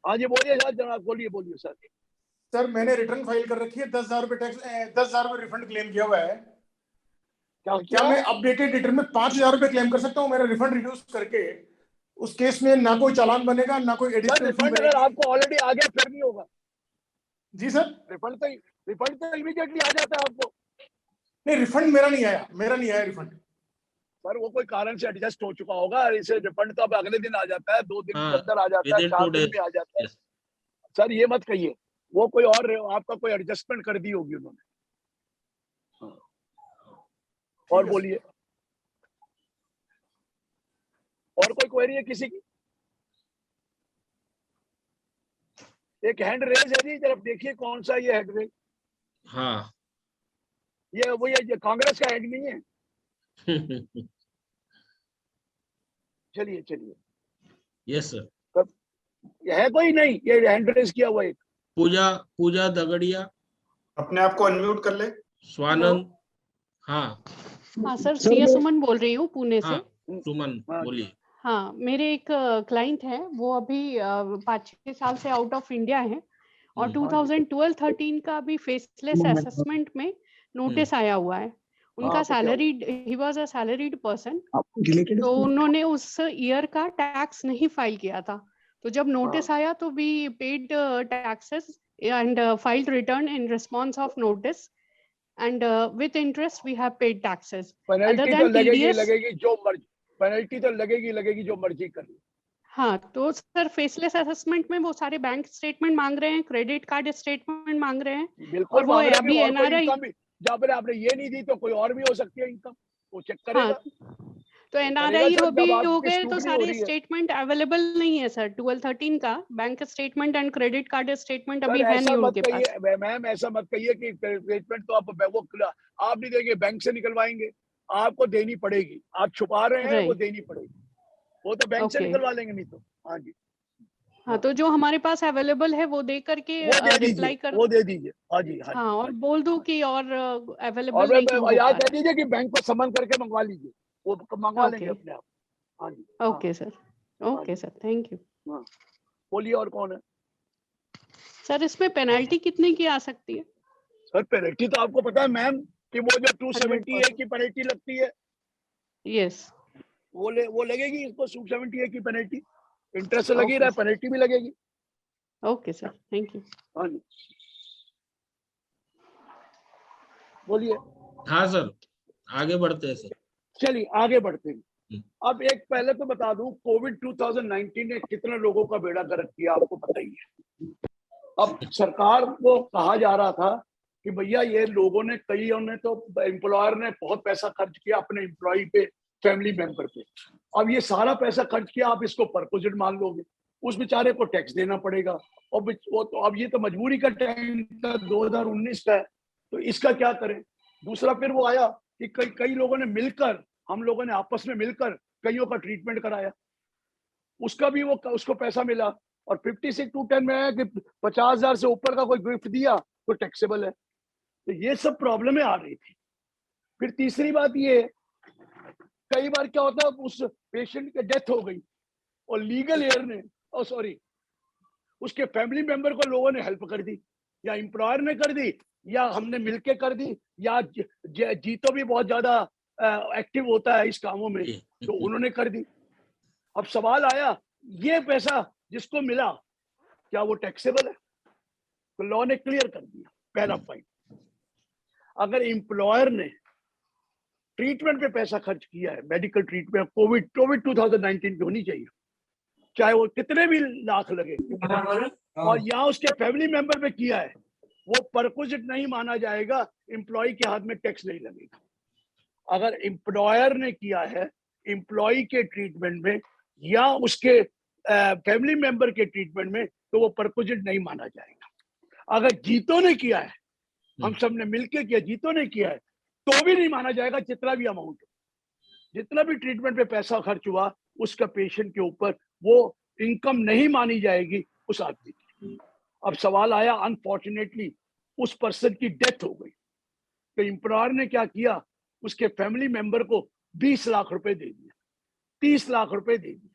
हाँ जी बोलिए सर, जनाब बोलिए बोलिए सर। सर मैंने रिटर्न फाइल कर रखी है, 10,000 रुपए टैक्स, 10,000 रुपए रिफंड क्लेम किया हुआ है। क्या मैं अपडेटेड रिटर्न में 5,000 रुपए क्लेम कर सकता हूँ? मेरा रिफंड रिड्यूस करके उस केस में ना कोई चालान बनेगा, ना कोई एडिशनल फी रिफंड अगर बनेगी। आपको ऑलरेडी आ गया फिर नहीं होगा। जी सर। रिफंड तो इमीडिएटली आ जाता है आपको। नहीं, रिफंड मेरा नहीं आया रिफंड। सर वो कोई कारण से एडजस्ट हो चुका होगा, इसे रिफंड तो अब अगले दिन आ जाता है, 2 दिन के हाँ, अंदर आ जाता है, विदिन 4 2 दिन डेज। में आ जाता है। यस। सर ये मत कहिए, वो कोई और आपका कोई एडजस्टमेंट कर दी होगी उन्होंने। और बोलिए, और कोई क्वेरी है किसी की? एक हैंड रेज है जी, जरा देखिए कौन सा ये हैंड रेज। हाँ। ये वो ये कांग्रेस का हैंड नहीं है। चलिए चलिए। Yes sir. ये है कोई नहीं, ये हैंड रेज किया हुआ एक। पूजा दगड़िया, अपने आप को अनम्यूट कर ले। स्वानंद। हाँ हाँ सर, श्रिया सुमन बोल रही हूँ पुणे से। हाँ, सुमन बोलिए। हाँ, मेरे एक क्लाइंट है, वो अभी 5-6 साल से आउट ऑफ इंडिया है और 2012-13 का अभी फेसलेस असेसमेंट में नोटिस आया हुआ है। उनका salaried, he was a salaried person, तो उन्होंने उस ईयर का टैक्स नहीं फाइल किया था। तो जब नोटिस आया तो we paid taxes and filed return in response of notice and with interest we have paid taxes. Penalty तो लगेगी जो मर्जी, पेनल्टी तो लगेगी जो मर्जी कर ली। हाँ, तो सर फेसलेस असेसमेंट में वो सारे बैंक स्टेटमेंट मांग रहे हैं, क्रेडिट कार्ड स्टेटमेंट मांग रहे हैं। बिल्कुल, और वो अभी एनआरआई, जब आपने ये नहीं दी तो कोई और भी हो सकती है इनकम, वो चेक करेगा। हाँ, तो एनआरआई भी हो गए तो सारे है। स्टेटमेंट अवेलेबल नहीं है सर। 12-13 का bank statement and credit card statement अभी है नहीं उनके पास। मैम ऐसा मत कहिए कि स्टेटमेंट तो आप नहीं देंगे, बैंक से निकलवाएंगे, आपको देनी पड़ेगी। आप छुपा रहे हैं, वो देनी पड़ेगी, वो तो बैंक से निकलवा लेंगे नहीं तो। हाँ जी, हाँ, तो जो हमारे पास अवेलेबल है वो दे करके रिप्लाई कर, वो दे दीजिए। हाँ जी, हाँ, और बोल दूं कि और अवेलेबल नहीं हो, याद कह दीजिए कि बैंक को समन करके मंगवा लीजिए, वो मंगवा लेंगे अपने आप। हाँ जी, okay sir, okay sir, thank you. बोलिए और कौन है सर? इसमें पेनल्टी कितने की आ सकती है? सर? पेनल्टी तो आपको पता है मैम कि वो जो 270A की पेनल्टी लगती है, यस, वो लगेगी इसको। 270A की पेनल्टी, इंटरेस्ट लगी रहा है, पेनल्टी भी लगेगी। Okay sir, thank you. हाँ जी, बोलिए। हाँ सर, आगे बढ़ते हैं सर। चलिए आगे बढ़ते हैं। अब एक पहले तो बता दूं, कोविड 2019 ने कितने लोगों का बेड़ा गर्क किया आपको पता ही है। अब सरकार को कहा जा रहा था कि भैया ये लोगों ने, कईयों ने तो, एम्प्लॉयर ने बहुत पैसा खर्च किया अपने एम्प्लॉय पे, फैमिली मेंबर पे। अब ये सारा पैसा खर्च किया, आप इसको परपोजिट मान लोगे, उस बेचारे को टैक्स देना पड़ेगा। और वो तो अब ये तो मजबूरी का टाइम था, 2019 का है, तो इसका क्या करें। दूसरा फिर वो आया कि कई लोगों ने मिलकर, हम लोगों ने आपस में मिलकर कईयों का ट्रीटमेंट कराया, उसका भी उसको पैसा मिला। और 56(2)(10) में है कि 50,000 से ऊपर का कोई गिफ्ट दिया तो टैक्सेबल है। तो ये सब प्रॉब्लमें आ रही थी। फिर तीसरी बात ये, कई बार क्या होता है, उस पेशेंट की डेथ हो गई और लीगल एयर ने, उसके फैमिली मेंबर को लोगों ने हेल्प कर दी, या एम्प्लॉयर ने कर दी, या हमने मिलके कर दी, या जीतो भी बहुत ज्यादा एक्टिव होता है इस कामों में, तो उन्होंने कर दी। अब सवाल आया, ये पैसा जिसको मिला क्या वो टैक्सेबल है? तो लॉ ने क्लियर कर दिया, पहला पॉइंट, अगर एम्प्लॉयर ने ट्रीटमेंट पे पैसा खर्च किया है, मेडिकल ट्रीटमेंट, कोविड 2019 की होनी चाहिए, चाहे वो कितने भी लाख लगे, और यहाँ उसके फैमिली मेंबर पे किया है, वो परक्विजिट नहीं माना जाएगा, एम्प्लॉय के हाथ में टैक्स नहीं लगेगा। अगर एम्प्लॉयर ने किया है एम्प्लॉय के ट्रीटमेंट में या उसके फैमिली मेंबर के ट्रीटमेंट में, तो वो परक्विजिट नहीं माना जाएगा। अगर जीतों ने किया है, हम सब ने मिलकर किया, जीतों ने किया है, तो भी नहीं माना जाएगा जितना भी अमाउंट, जितना भी ट्रीटमेंट पे पैसा खर्च हुआ उसका पेशेंट के ऊपर वो इनकम नहीं मानी जाएगी उस आदमी की। अब सवाल आया, अनफॉर्चुनेटली उस पर्सन की डेथ हो गई, तो एम्प्लॉयर ने क्या किया, उसके फैमिली मेंबर को 20 लाख रुपए दे दिया, 30 लाख रुपए दे दिया।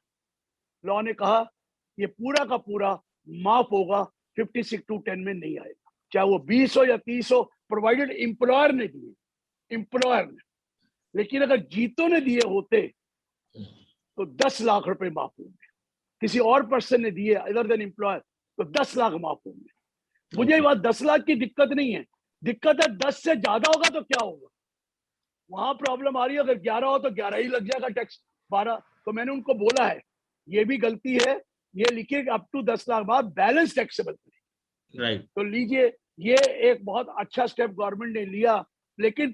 लॉ ने कहा ये पूरा का पूरा माफ होगा, 56(2)(10) में नहीं आएगा, चाहे वो 20 हो या 30 हो, प्रोवाइडेड एम्प्लॉयर ने दिए, एम्प्लॉयर ने। लेकिन अगर जीतों ने दिए होते तो 10 लाख रुपए माफ होंगे, किसी और पर्सन ने दिए अदर देन एम्प्लॉयर तो 10 लाख माफ होंगे। मुझे ये बात 10 लाख की दिक्कत नहीं है, दिक्कत है 10 से ज्यादा होगा तो क्या होगा, वहां प्रॉब्लम आ रही है। अगर 11 हो तो 11 ही लग जाएगा टैक्स, 12। तो मैंने उनको बोला है ये भी गलती है, ये लिखिए अप टू 10 लाख बाद बैलेंस टैक्सेबल करें। राइट, तो लीजिए, ये एक बहुत अच्छा स्टेप गवर्नमेंट ने लिया, लेकिन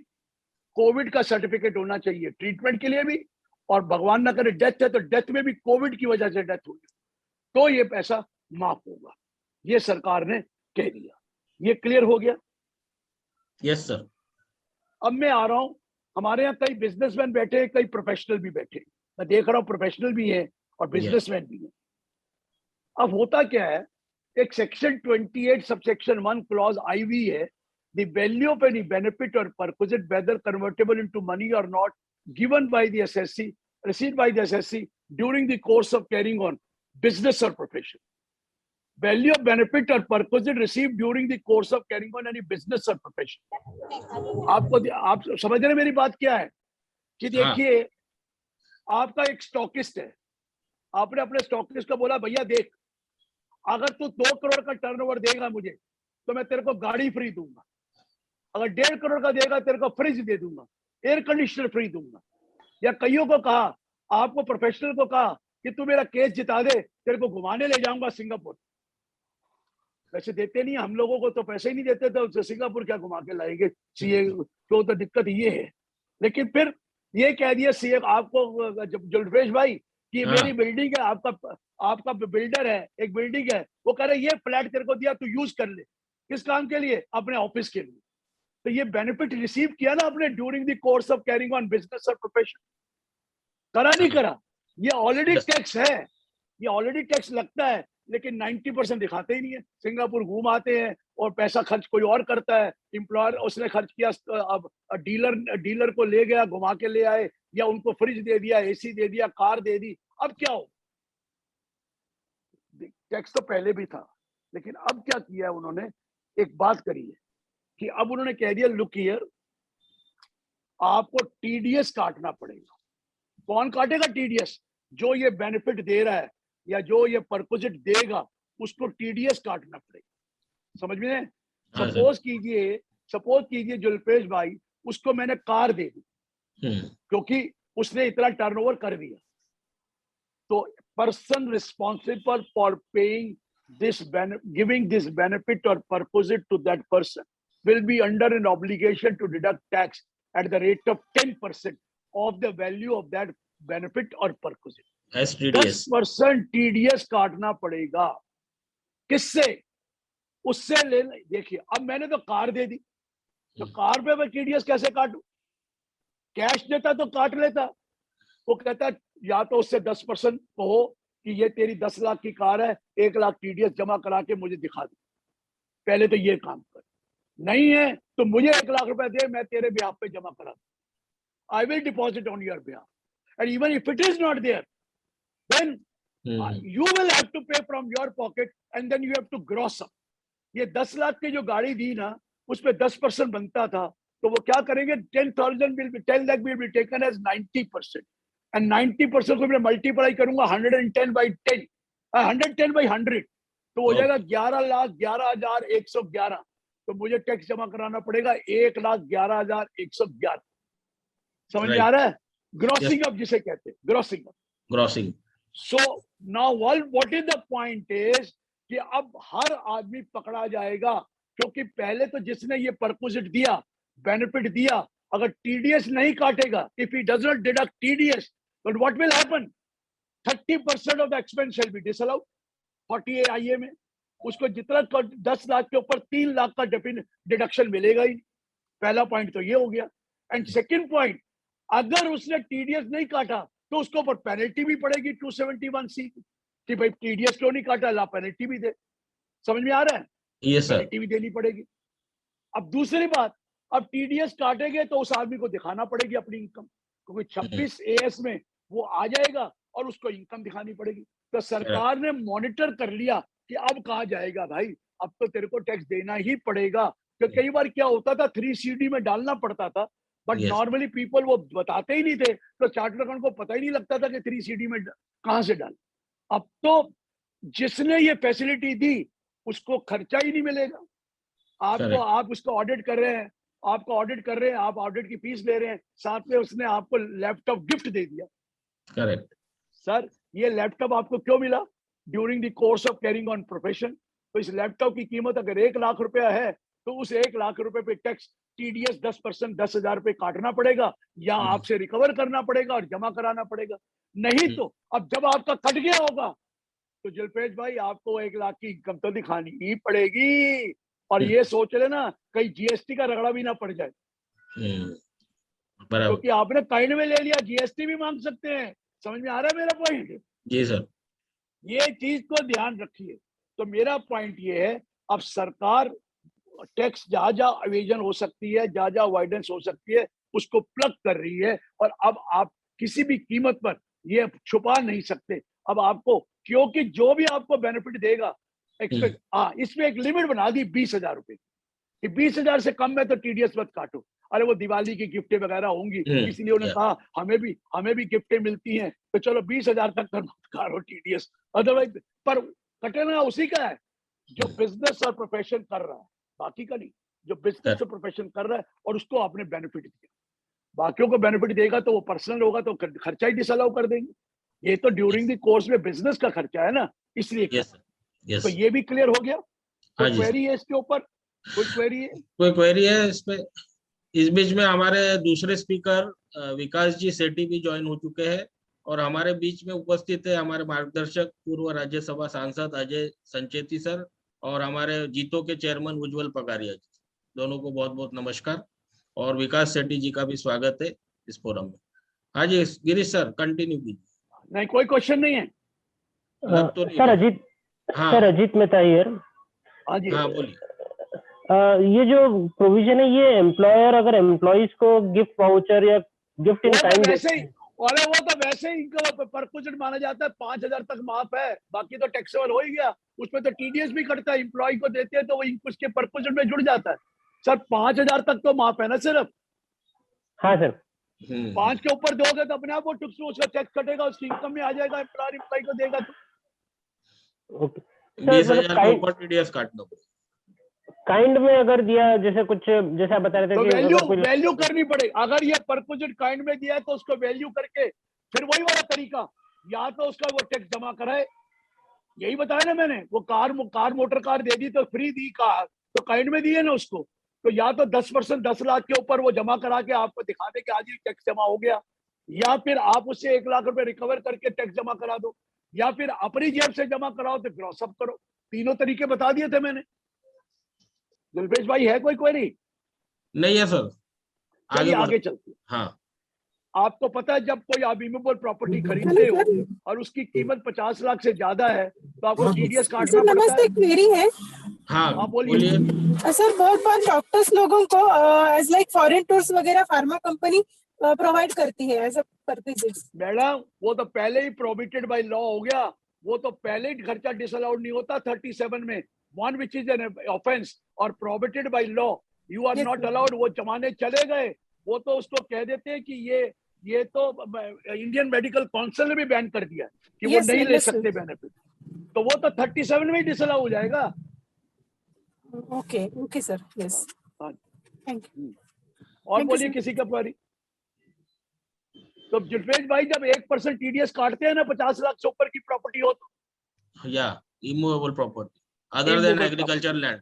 कोविड का सर्टिफिकेट होना चाहिए ट्रीटमेंट के लिए भी, और भगवान ना करे डेथ है तो डेथ में भी कोविड की वजह से डेथ हुई तो ये पैसा माफ होगा, ये सरकार ने कह दिया। ये क्लियर हो गया? Yes sir. अब मैं आ रहा हूं, हमारे यहाँ कई बिजनेसमैन बैठे हैं, कई प्रोफेशनल भी बैठे हैं, मैं देख रहा हूँ प्रोफेशनल भी है और बिजनेसमैन भी है। अब होता क्या है, एक सेक्शन 28 सबसेक्शन 1 क्लॉज IV है, the value of any benefit or perquisite whether convertible into money or not given by the assessee, received by the assessee during the course of carrying on business or profession. Value of benefit or perquisite received during the course of carrying on any business or profession. आप समझ रहे हैं मेरी बात क्या है कि देखिए, आपका एक स्टॉकिस्ट है, आपने अपने स्टॉकिस्ट को बोला भैया देख, अगर तू 2 करोड़ का टर्नओवर देगा मुझे तो मैं तेरे को गाड़ी फ्री दूंगा, अगर 1.5 करोड़ का देगा तेरे को फ्रिज दे दूंगा, एयर कंडीशनर फ्री दूंगा। या कईयों को कहा, आपको प्रोफेशनल को कहा कि तू मेरा केस जिता दे, तेरे को घुमाने ले जाऊंगा सिंगापुर। पैसे देते नहीं, हम लोगों को तो पैसे ही नहीं देते, तो सिंगापुर क्या घुमा के लाएंगे सीए तो दिक्कत ये है। लेकिन फिर ये कह दिया सीए आपको, जुल्फेश भाई, कि मेरी बिल्डिंग है, आपका बिल्डर है, एक बिल्डिंग है, वो कह रहे ये फ्लैट तेरे को दिया, तू यूज कर ले। किस काम के लिए? अपने ऑफिस के लिए। तो ये बेनिफिट रिसीव किया ना आपने during the course of carrying on business और प्रोफेशन, करा नहीं करा? ये ऑलरेडी टैक्स है, ये ऑलरेडी टैक्स लगता है, लेकिन 90% दिखाते ही नहीं है। सिंगापुर घूम आते हैं और पैसा खर्च कोई और करता है, एम्प्लॉयर उसने खर्च किया, अब डीलर को ले गया, घुमा के ले आए, या उनको फ्रिज दे दिया, AC दे दिया, कार दे दी। अब क्या हो, टैक्स तो पहले भी था, लेकिन अब क्या किया उन्होंने, एक बात करी है कि अब उन्होंने कह दिया लुक हियर, आपको TDS काटना पड़ेगा। कौन काटेगा TDS? जो ये बेनिफिट दे रहा है या जो ये परक्विजिट देगा उसको TDS काटना पड़ेगा। समझ में? सपोज कीजिए जुल्फेश भाई, उसको मैंने कार दे दी क्योंकि उसने इतना टर्नओवर कर दिया, तो person responsible for paying this giving this benefit or perquisite to that person will be under an obligation to deduct tax at the rate of 10% of the value of that benefit or perquisite. 10% TDS काटना पड़ेगा। किससे? उससे ले। देखिए, अब मैंने तो car दे दी, तो कार पे मैं TDS कैसे काटूं? कैश देता तो काट लेता। वो कहता या तो उससे 10% कहो कि ये तेरी 10 लाख की कार है, 1 लाख TDS जमा करा के मुझे दिखा दे, पहले तो ये काम कर। नहीं है तो मुझे 1 लाख रुपए दे, मैं तेरे बिहाफ पे जमा करा दूं। I will deposit on your behalf. And even if it is not there, then you will have to pay from your pocket and then you have to gross up. ये 10 लाख की जो गाड़ी दी ना, उस पे 10% बनता था, तो वो क्या करेंगे? 10 lakh will be taken as 90%. And 90% को मैं मल्टीप्लाई करूंगा 110 by 10, 110 by 100, तो हो जाएगा 11,11,111। तो मुझे टैक्स जमा कराना पड़ेगा 1,11,111। समझ में आ रहा है? ग्रॉसिंग अप जिसे कहते हैं, grossing. So now what is the point is कि अब हर आदमी पकड़ा जाएगा, क्योंकि पहले तो जिसने ये परक्विजिट दिया, बेनिफिट दिया, अगर TDS नहीं काटेगा, if he does not deduct TDS, then what will happen? 30% of the expense shall be disallowed 40A में। उसको जितना 10 लाख के ऊपर 3 लाख का डिडक्शन मिलेगा ही। पहला पॉइंट तो ये हो गया। एंड सेकंड पॉइंट, अगर उसने टीडीएस नहीं काटा तो उसके ऊपर पेनल्टी भी पड़ेगी 271C कि भाई टीडीएस क्यों नहीं काटा, ला पेनल्टी भी दे। समझ में आ रहा है? Yes sir. पेनल्टी भी देनी पड़ेगी। अब दूसरी बात, अब टीडीएस काटेंगे तो उस आदमी को दिखाना पड़ेगी अपनी इनकम, क्योंकि 26 AS में वो आ जाएगा और उसको इनकम दिखानी पड़ेगी। तो सरकार ने मॉनिटर कर लिया कि अब कहाँ जाएगा भाई, अब तो तेरे को टैक्स देना ही पड़ेगा। तो कई बार क्या होता था 3CD में डालना पड़ता था, बट Yes. नॉर्मली पीपल वो बताते ही नहीं थे, तो चार्टर्ड अकाउंट को पता ही नहीं लगता था कि 3CD में कहाँ से डाल। अब तो जिसने ये फैसिलिटी दी उसको खर्चा ही नहीं मिलेगा। आपको, Correct. आप उसको ऑडिट कर रहे हैं, आपको ऑडिट कर रहे हैं, आप ऑडिट की फीस ले रहे हैं, साथ में उसने आपको लैपटॉप गिफ्ट दे दिया। करेक्ट सर, ये लैपटॉप आपको क्यों मिला? During the course of carrying on profession. तो इस लैपटॉप की कीमत अगर 1 लाख रुपया है तो उस 1 लाख रुपए पे टैक्स टीडीएस 10%, 10,000 रुपए काटना पड़ेगा या आपसे रिकवर करना पड़ेगा और जमा कराना पड़ेगा। नहीं तो अब जब आपका कट गया होगा तो जलपेश भाई आपको 1 लाख की इनकम तो दिखानी ही पड़ेगी। और ये सोच लेना कहीं जीएसटी का रगड़ा भी ना पड़ जाए, क्योंकि आपने काइंड में ले लिया, जीएसटी भी मांग सकते हैं। समझ में आ रहा है मेरा पॉइंट? जी सर। ये चीज को ध्यान रखिए। तो मेरा पॉइंट ये है, अब सरकार टैक्स जहां जहां एवेजन हो सकती है, जहां जहां अवॉइडेंस हो सकती है, उसको प्लग कर रही है। और अब आप किसी भी कीमत पर ये छुपा नहीं सकते। अब आपको, क्योंकि जो भी आपको बेनिफिट देगा एक्सपेक्ट, इसमें एक लिमिट बना दी 20,000 रुपए की, 20,000 से कम में तो टीडीएस मत काटो। अरे वो दिवाली की गिफ्टें वगैरह होंगी, इसलिए उन्होंने कहा हमें भी गिफ्टें मिलती हैं, तो चलो 20,000 तक काटो टीडीएस। अदरवाइज पर कटना उसी का है जो बिजनेस और प्रोफेशन कर रहा है, बाकी का नहीं। जो बिजनेस और प्रोफेशन कर रहा है और उसको आपने बेनिफिट दिया, बाकियों को बेनिफिट देगा तो वो पर्सनल होगा तो खर्चा ही डिसअलाउ कर देंगे। ये तो ड्यूरिंग द कोर्स में बिजनेस का खर्चा है ना, इसलिए। तो ये भी क्लियर हो गया? कोई क्वेरी है इसके ऊपर? कोई क्वेरी है? कोई क्वेरी है इस पे? इस बीच में हमारे दूसरे स्पीकर विकास जी सेठी भी ज्वाइन हो चुके हैं और हमारे बीच में उपस्थित है हमारे मार्गदर्शक पूर्व राज्यसभा सांसद अजय संचेती सर और हमारे जीतो के चेयरमैन उज्जवल पगारिया जी। दोनों को बहुत बहुत नमस्कार और विकास सेठी जी का भी स्वागत है इस फोरम में। हाँ जी गिरीश सर कंटिन्यू कीजिए। नहीं कोई क्वेश्चन नहीं है सर। अजीत, हाँ सर अजीत मेहता हियर। हाँ जी, हाँ बोलिए। ये जो प्रोविजन है ये एम्प्लॉयर अगर एम्प्लॉइज को गिफ्ट वाउचर या गिफ्ट इन काइंड वैसे ही, अरे वो तो वैसे ही इनका परक्विजिट माना जाता है, 5,000 तक माफ है, बाकी तो टैक्सेबल हो ही गया। उसमें तो टीडीएस भी कटता है, एम्प्लॉय को देते हैं तो वो उसके परक्विजिट में जुड़ जाता है। सर 5,000 तक तो माफ है ना सिर्फ? हाँ सर। 5 के ऊपर दोगे तो अपने आप वो टैक्स, उसका टैक्स कटेगा, उसकी इनकम में आ जाएगा, एम्प्लॉय को देगा तो। ओके, 20,000 के ऊपर टीडीएस काटना पड़ेगा। काइंड में अगर दिया, जैसे कुछ जैसे आप बता रहे थे तो कि वैल्यू करनी पड़ेगी। अगर ये परक्विजिट काइंड में दिया है तो उसको वैल्यू करके फिर वही वाला तरीका, या तो उसका वो टैक्स जमा कराए, यही बताया ना मैंने। वो कार मोटर कार दे दी तो फ्री दी कार, तो काइंड में दी है ना उसको, तो या तो 10% 10 लाख के ऊपर वो जमा करा के आपको दिखा दे कि आज ही टैक्स जमा हो गया, या फिर आप उससे 1 लाख रुपए रिकवर करके टैक्स जमा करा दो, या फिर अपनी जेब से जमा कराओ तो ग्रॉस अप करो। तीनों तरीके बता दिए थे मैंने। दिलपेश भाई है कोई क्वेरी? नहीं है सर। आगे चलते। हाँ, आपको पता है जब कोई आप इमूवेबल प्रॉपर्टी खरीदते हो और उसकी कीमत 50 लाख से ज्यादा है तो आपको टीडीएस काटना पड़ता है। नमस्ते, क्वेरी है। हाँ बोलिए। सर बहुत डॉक्टर्स लोगों को एज लाइक फॉरेन टूर्स वगैरह फार्मा कंपनी प्रोवाइड करती है एज अ परक्विजिट्स। मैडम वो तो पहले ही प्रोहिबिटेड बाय लॉ हो गया, वो तो पहले ही खर्चा डिसअलाउड नहीं होता 37 में, one which is an offence और prohibited by law, you are not allowed. वो जमाने चले गए, वो तो उसको कह देते हैं कि ये तो इंडियन मेडिकल काउंसिल ने भी बैन कर दिया कि वो नहीं ले सकते बेनिफिट, तो वो तो 37 में ही डिसअलाउ हो जाएगा। Okay sir, yes, thank you. और बोलिए किसी का क्वेरी? तो जितेश भाई जब 1% टीडीएस काटते हैं ना 50 लाख से ऊपर की प्रॉपर्टी हो तो, या immovable property other than agriculture land,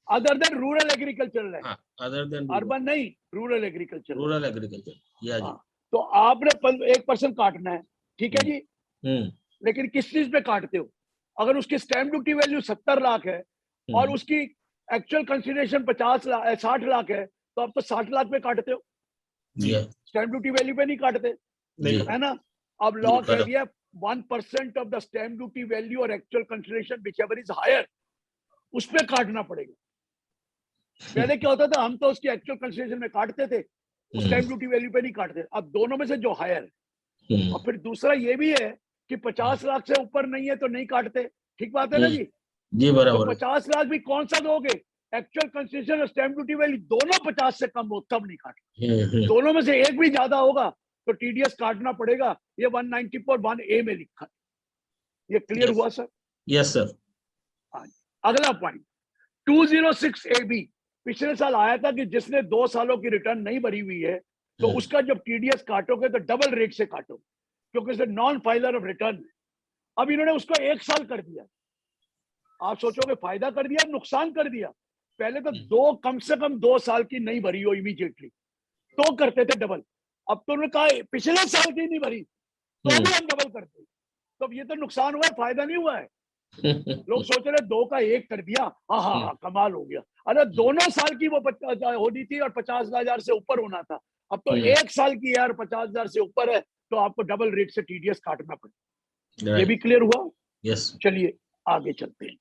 other than rural agriculture land, other than urban नहीं, रूरल एग्रीकल्चर, रूरल एग्रीकल्चर। या जी। तो आपने 1% काटना है, ठीक है जी। लेकिन किस चीज पे काटते हो? अगर उसकी स्टैंप ड्यूटी वैल्यू 70 लाख है और उसकी एक्चुअल कंसिडरेशन 60 लाख है तो आप तो 60 लाख पे काटते हो। स्टैम्प ड्यूटी वैल्यू पे नहीं काटते, है ना। अब लॉ कह दिया 1% of the stamp duty value और actual consideration whichever is higher, उस पे काटना पड़ेगा। पहले क्या होता था, हम तो उसकी एक्चुअल कंसिडरेशन में काटते थे, स्टैम्प ड्यूटी वैल्यू पे नहीं काटते। अब दोनों में से जो हायर, और फिर दूसरा ये भी है कि 50 लाख से ऊपर नहीं है तो नहीं काटते, ठीक बात है ना जी। जी बराबर। तो 50 लाख भी कौन सा दोगे, एक्चुअल कंसिडरेशन और स्टैम्प ड्यूटी वैल्यू दोनों 50 से कम हो तब नहीं काटते। दोनों में से एक भी ज्यादा होगा तो टीडीएस काटना पड़ेगा। ये 194(1)A में लिखा है। ये क्लियर हुआ सर? Yes sir. अगला पॉइंट 206AB पिछले साल आया था कि जिसने 2 सालों की रिटर्न नहीं भरी हुई है तो उसका जब टीडीएस काटोगे तो डबल रेट से काटोगे, क्योंकि इसे नॉन फाइलर ऑफ रिटर्न। अब इन्होंने उसको 1 साल कर दिया। आप सोचोगे फायदा कर दिया, नुकसान कर दिया। पहले तो कम से कम 2 साल की नहीं भरी हो इमीडिएटली तो करते थे डबल। अब तो उन्होंने कहा पिछले साल की नहीं भरी तो भी हम डबल करते। तो अब ये तो नुकसान हुआ है, फायदा नहीं हुआ है। लोग सोच रहे 2 का 1 कर दिया, हाँ कमाल हो गया। अरे दोनों साल की वो होनी थी और 50,000 से ऊपर होना था। अब तो 1 साल की यार 50,000 से ऊपर है तो आपको डबल रेट से टीडीएस काटना पड़ेगा। ये भी क्लियर हुआ? यस। चलिए आगे चलते हैं।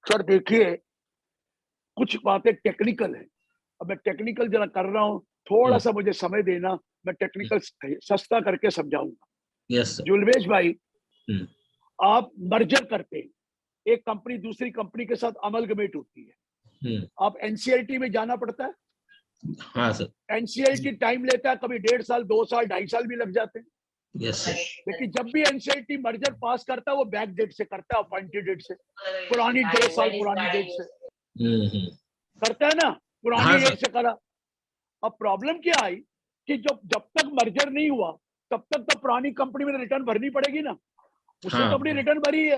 सर देखिए कुछ बातें टेक्निकल है। अब मैं टेक्निकल जरा कर रहा हूँ, थोड़ा सा मुझे समय देना, मैं टेक्निकल सस्ता करके समझाऊंगा। यस जुलवेश भाई, आप मर्जर करते हैं, एक कंपनी दूसरी कंपनी के साथ अमलगमेट होती है, आप एनसीएलटी में जाना पड़ता है। हाँ सर। एनसीएलटी टाइम लेता है, कभी 1.5 साल 2 साल 2.5 साल भी लग जाते हैं। Yes sir. लेकिन जब भी एनसीएलटी मर्जर पास करता है वो बैक डेट से करता है, अपॉइंटेड डेट से, पुरानी 2 साल पुरानी डेट से करता है ना, पुरानी डेट से करा। अब प्रॉब्लम क्या आई कि जब तक मर्जर नहीं हुआ तब तक तो पुरानी कंपनी में रिटर्न भरनी पड़ेगी ना, उसने तो अपनी रिटर्न भरी है।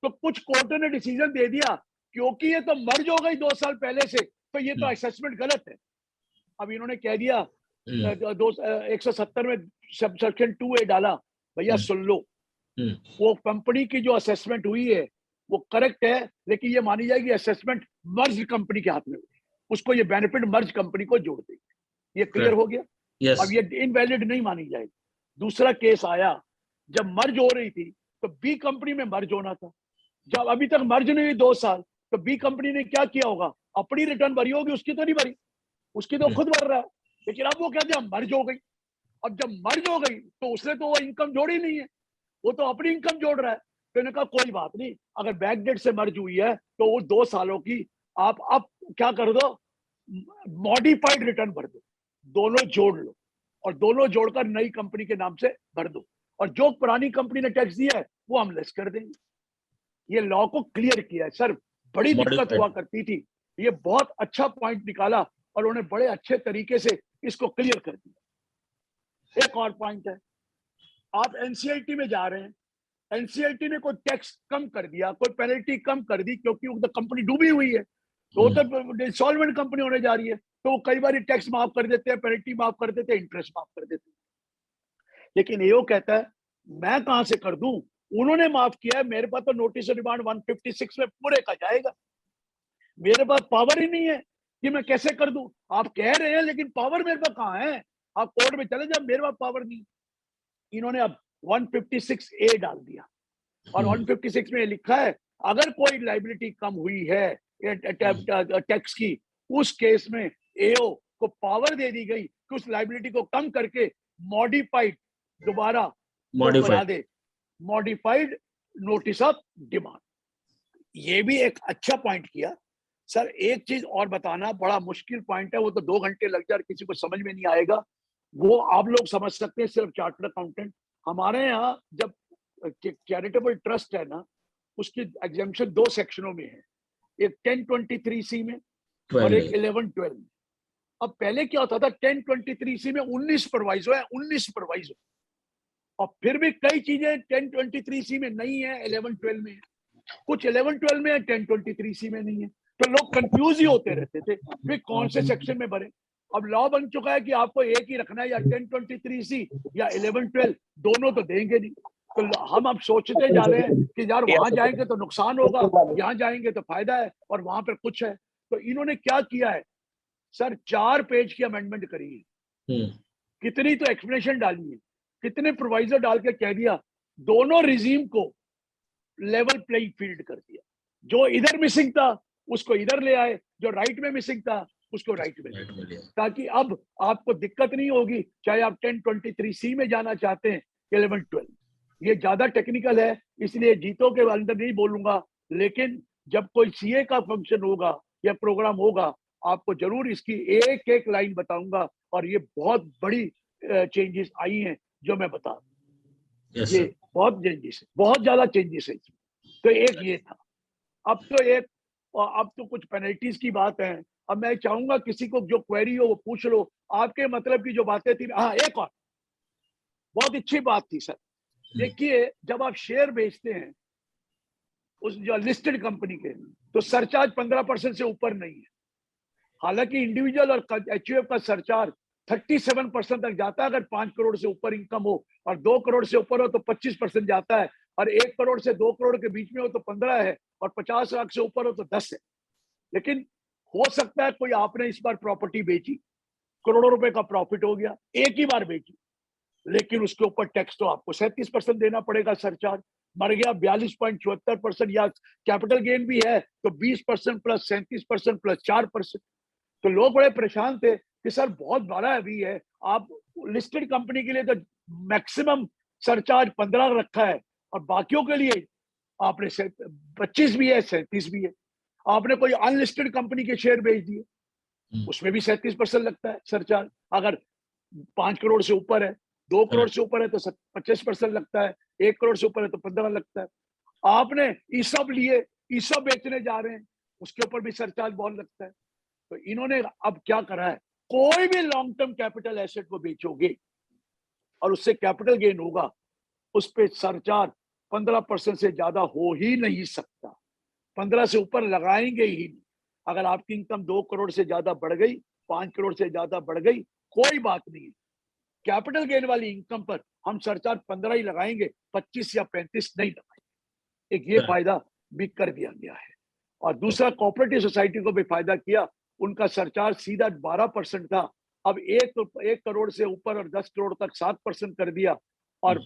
तो कुछ कोर्ट ने डिसीजन दे दिया क्योंकि ये तो मर्ज हो गई 2 साल पहले से, तो ये तो असेसमेंट गलत है। अब इन्होंने कह दिया 170 में सेक्शन 2A डाला, भैया सुन लो, वो कंपनी की जो असेसमेंट हुई है वो करेक्ट है, लेकिन ये मानी जाएगी असेसमेंट मर्ज कंपनी के हाथ में, उसको ये बेनिफिट मर्ज कंपनी को जोड़ देगी। ये क्लियर हो गया? अब ये इनवैलिड नहीं मानी जाएगी। दूसरा केस आया, जब मर्ज हो रही थी तो बी कंपनी में मर्ज होना था। जब अभी तक मर्ज नहीं हुई 2 साल, तो बी कंपनी ने क्या किया होगा, अपनी रिटर्न भरी होगी, उसकी तो नहीं भरी, उसकी तो खुद भर रहा है। लेकिन अब वो कहते हैं मर्ज हो गई। अब जब मर्ज हो गई तो उसने तो वो इनकम जोड़ी नहीं है, वो तो अपनी इनकम जोड़ रहा है। तो इन्होंने कहा कोई बात नहीं, अगर बैक डेट से मर्ज हुई है तो वो 2 सालों की आप अब क्या कर दो, मॉडिफाइड रिटर्न भर दो, दोनों जोड़ लो और दोनों जोड़कर नई कंपनी के नाम से भर दो, और जो पुरानी कंपनी ने टैक्स दिया है वो हम लेस कर देंगे। ये लॉ को क्लियर किया है सर, बड़ी दिक्कत हुआ करती थी। ये बहुत अच्छा पॉइंट निकाला और उन्होंने बड़े अच्छे तरीके से इसको क्लियर कर दिया। एक और पॉइंट है, आप एनसीएलटी में जा रहे हैं, एनसीएलटी ने कोई टैक्स कम कर दिया, कोई पेनल्टी कम कर दी, क्योंकि कंपनी डूबी हुई है, तो इंसॉल्वेंट कंपनी होने जा रही है, तो कई बार टैक्स माफ कर देते हैं, पेनल्टी माफ कर देते हैं, इंटरेस्ट माफ कर देते हैं। लेकिन एओ कहता है मैं कहां से कर दूं, उन्होंने माफ किया है, मेरे पास तो नोटिस डिमांड 156 में पूरे का जाएगा, मेरे पास पावर ही नहीं है कि मैं कैसे कर दूं। आप कह रहे हैं लेकिन पावर मेरे पास कहां है, आप कोर्ट में चले जाओ, मेरे पास पावर नहीं। इन्होंने अब 156A डाल दिया और 156 में लिखा है अगर कोई लाइबिलिटी कम हुई है टैक्स की, उस केस में एओ को पावर दे दी गई कि उस लाइबिलिटी को कम करके मॉडिफाइड दोबारा बना दे, मॉडिफाइड नोटिस ऑफ डिमांड। ये भी एक अच्छा पॉइंट किया सर। एक चीज और बताना, बड़ा मुश्किल पॉइंट है, वो तो 2 घंटे लग जाए, किसी को समझ में नहीं आएगा, वो आप लोग समझ सकते हैं सिर्फ चार्टर्ड अकाउंटेंट। हमारे यहाँ जब चैरिटेबल ट्रस्ट है ना, उसकी एग्जेम्पशन 2 सेक्शनों में है, एक 1023C में और एक 1112 में। अब पहले क्या होता था, 1023C में 19 प्रोवाइजो है, 19 प्रोवाइजो, और फिर भी कई चीजें 1023C में नहीं है, 1112 में है, कुछ 1112 में है, 1023C में नहीं है। तो लोग कंफ्यूज ही होते रहते थे वे कौन से सेक्शन में भरे। अब लॉ बन चुका है कि आपको एक ही रखना है, या 1023C या 1112, दोनों तो देंगे नहीं। तो हम अब सोचते जा रहे हैं कि यार वहां जाएंगे तो नुकसान होगा, यहाँ जाएंगे तो फायदा है, और वहां पर कुछ है। तो इन्होंने क्या किया है सर, 4 पेज की अमेंडमेंट करी है। कितनी तो एक्सप्लेनेशन डाली है, कितने प्रोवाइजर डाल के कह दिया, दोनों रिजीम को लेवल प्लेइंग फील्ड कर दिया। जो इधर मिसिंग था उसको इधर ले आए, जो राइट में मिसिंग था उसको राइट में ले आए, ताकि अब आपको दिक्कत नहीं होगी, चाहे आप 1023C में जाना चाहते हैं 11-12। ये ज्यादा टेक्निकल है, इसलिए जीतो के अंदर नहीं बोलूंगा, लेकिन जब कोई सीए का फंक्शन होगा या प्रोग्राम होगा, आपको जरूर इसकी एक एक लाइन बताऊंगा। और ये बहुत बड़ी चेंजेस आई हैं जो मैं बता दूं। ये बहुत चेंजेस है, बहुत ज्यादा चेंजेस है इसमें। तो एक ये था। अब तो कुछ पेनल्टीज की बात है। अब मैं चाहूंगा किसी को जो क्वेरी हो वो पूछ लो, आपके मतलब की जो बातें थी। हाँ, एक और बहुत अच्छी बात थी सर। देखिए, जब आप शेयर बेचते हैं उस जो लिस्टेड कंपनी के, तो सरचार्ज 15% से ऊपर नहीं है। हालांकि इंडिविजुअल और एचयूएफ का सरचार्ज 37% तक जाता है अगर 5 करोड़ से ऊपर इनकम हो, और 2 करोड़ से ऊपर हो तो 25% जाता है, और 1 करोड़ से 2 करोड़ के बीच में हो तो 15 है, और 50 लाख से ऊपर हो तो 10 है। लेकिन हो सकता है कोई आपने इस बार प्रॉपर्टी बेची, करोड़ों रुपए का प्रॉफिट हो गया, एक ही बार बेची, लेकिन उसके ऊपर टैक्स तो आपको 37% देना पड़ेगा सरचार्ज। मर गया 42.74%, या कैपिटल गेन भी है तो 20% प्लस 37% प्लस 4%। तो लोग बड़े परेशान थे कि सर बहुत बड़ा अभी है, आप लिस्टेड कंपनी के लिए तो मैक्सिमम सरचार्ज 15 रखा है, और बाकियों के लिए आपने 25 भी है, 37 भी है। आपने कोई अनलिस्टेड कंपनी के शेयर बेच दिए, उसमें भी 37% लगता है सरचार्ज। अगर 5 करोड़ से ऊपर है, 2 करोड़ से ऊपर है तो 25% लगता है, 1 करोड़ से ऊपर है तो 15 लगता है। आपने ईसब लिए, ईसब बेचने जा रहे हैं, उसके ऊपर भी सरचार्ज बहुत लगता है। तो इन्होंने अब क्या करा है, कोई भी लॉन्ग टर्म कैपिटल एसेट को बेचोगे और उससे कैपिटल गेन होगा, उस पे सरचार्ज 15% से ज्यादा हो ही नहीं सकता। 15 से ऊपर लगाएंगे ही नहीं। अगर आपकी इनकम 2 करोड़ से ज्यादा बढ़ गई, 5 करोड़ से ज्यादा बढ़ गई, कोई बात नहीं है। कैपिटल गेन वाली इनकम पर हम सरचार्ज 15 ही लगाएंगे, 25 या 35 नहीं लगाएंगे। एक ये फायदा भी कर दिया गया है। और दूसरा, कोऑपरेटिव सोसाइटी को भी फायदा किया, उनका सरचार्ज सीधा 12% था, अब 1 करोड़ से ऊपर और 10 करोड़ तक 7% कर दिया, और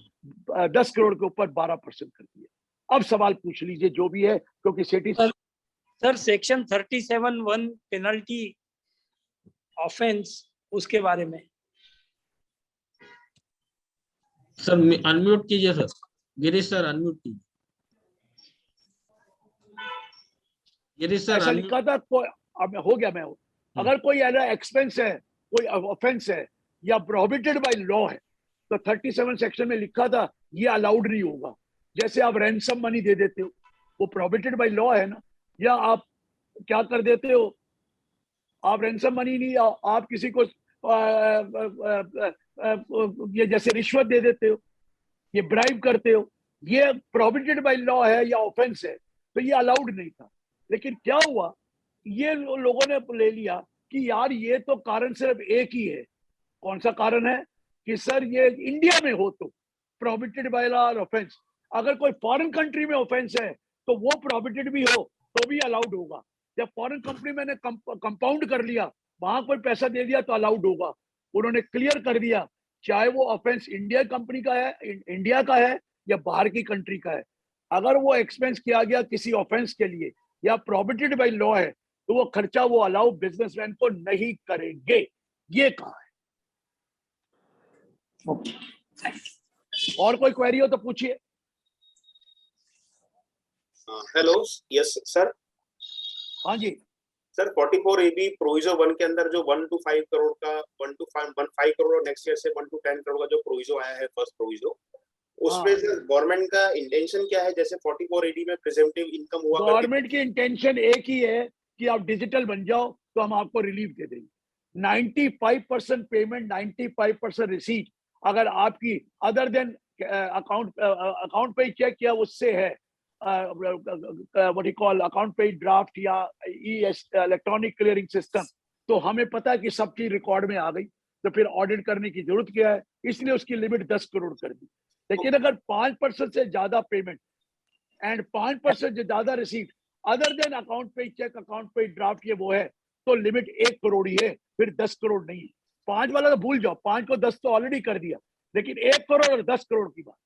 10 करोड़ के ऊपर 12% कर दिया। अब सवाल पूछ लीजिए जो भी है, क्योंकि city sir section 37(1) penalty offence, उसके बारे में सर अनम्यूट कीजिए सर, गिरीश सर अनम्यूट कीजिए। गिरीश सर ऐसा लिखा था, कोई अब हो गया। मैं अगर कोई ऐसा एक्सपेंस है, कोई ऑफेंस है या प्रोहिबिटेड बाय लॉ है, तो 37 सेक्शन में लिखा था ये अलाउड नहीं होगा। जैसे आप रैंसम मनी दे देते हो, वो प्रोहिबिटेड बाय लॉ है ना, या आप क्या कर देते हो, आप रैंसम मनी नहीं, आप किसी को ये जैसे रिश्वत दे देते हो, ये ब्राइब करते हो, ये प्रोहिबिटेड बाय लॉ है या ऑफेंस है, तो ये अलाउड नहीं था। लेकिन क्या हुआ, ये लोगों ने ले लिया कि यार ये तो कारण सिर्फ एक ही है। कौन सा कारण है कि सर ये इंडिया में हो तो प्रोहिबिटेड बाय लॉ और ऑफेंस, अगर कोई फॉरेन कंट्री में ऑफेंस है तो वो प्रोहिबिटेड भी हो तो भी अलाउड होगा। जब फॉरेन कंपनी मैंने कंपाउंड कर लिया, वहां कोई पैसा दे दिया तो अलाउड होगा। उन्होंने क्लियर कर दिया, चाहे वो ऑफेंस इंडिया कंपनी का है, इंडिया का है, या बाहर की कंट्री का है, अगर वो एक्सपेंस किया गया किसी ऑफेंस के लिए या प्रोहिबिटेड बाय लॉ है, तो वो खर्चा वो अलाउ बिजनेसमैन को नहीं करेंगे, ये कहा है। और कोई क्वेरी हो तो पूछिए। Hello, yes sir. हाँ जी सर, 44AB प्रोविजो 1 के अंदर जो 1 to 5 करोड़ का 1 करोड़ और नेक्स्ट ईयर से 1 to 10 करोड़ का जो प्रोविजो आया है, फर्स्ट प्रोविजो, उसमें सर गवर्नमेंट का इंटेंशन क्या है? जैसे 44AD में प्रिजम्पटिव इनकम हुआ, गवर्नमेंट की इंटेंशन एक ही है कि आप डिजिटल बन जाओ तो हम आपको रिलीफ दे देंगे। 95% पेमेंट, 95% रिसीट अगर आपकी अदर देन अकाउंट पे चेक किया उससे है, व्हाट यू कॉल अकाउंट पे ड्राफ्ट या इलेक्ट्रॉनिक क्लियरिंग सिस्टम, तो हमें पता है कि सब चीज रिकॉर्ड में आ गई, तो फिर ऑडिट करने की जरूरत क्या है, इसलिए उसकी लिमिट 10 करोड़ कर दी। लेकिन अगर 5% से ज्यादा पेमेंट एंड 5% से ज्यादा रिसीट अदर देन अकाउंट पे चेक, अकाउंट पे ड्राफ्ट, ये वो है, तो लिमिट 1 करोड़ ही है, फिर 10 करोड़ नहीं है। 5 वाला तो भूल जाओ, 5 को 10 तो ऑलरेडी कर दिया, लेकिन 1 करोड़ और 10 करोड़ की बात।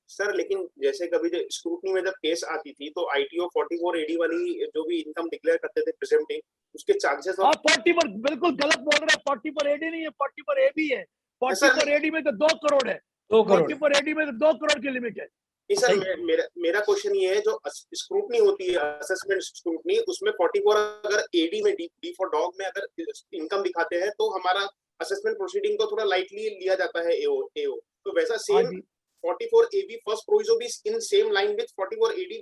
सर लेकिन जैसे कभी जो स्क्रूटनी में जब केस आती थी तो ITO 44AD वाली जो भी इनकम डिक्लेयर करते थे प्रेजेंटिंग, उसके चार्जेस। हाँ 44 बिल्कुल गलत बोल रहा है, 44AD नहीं है, 44AB है। 44AD में तो 2 करोड़ है, 44AD में तो 2 करोड़ की लिमिट है। सर मेरा क्वेश्चन ये है, जो स्क्रूटनी होती है असेसमेंट स्क्रूटनी, उसमें 44 अगर AD में डी फॉर डॉग में अगर इनकम दिखाते हैं तो हमारा असेसमेंट प्रोसीडिंग को थोड़ा लाइटली लिया जाता है AO। तो वैसा सेम 44AB फर्स्ट प्रोविजो भी in same line with 44AD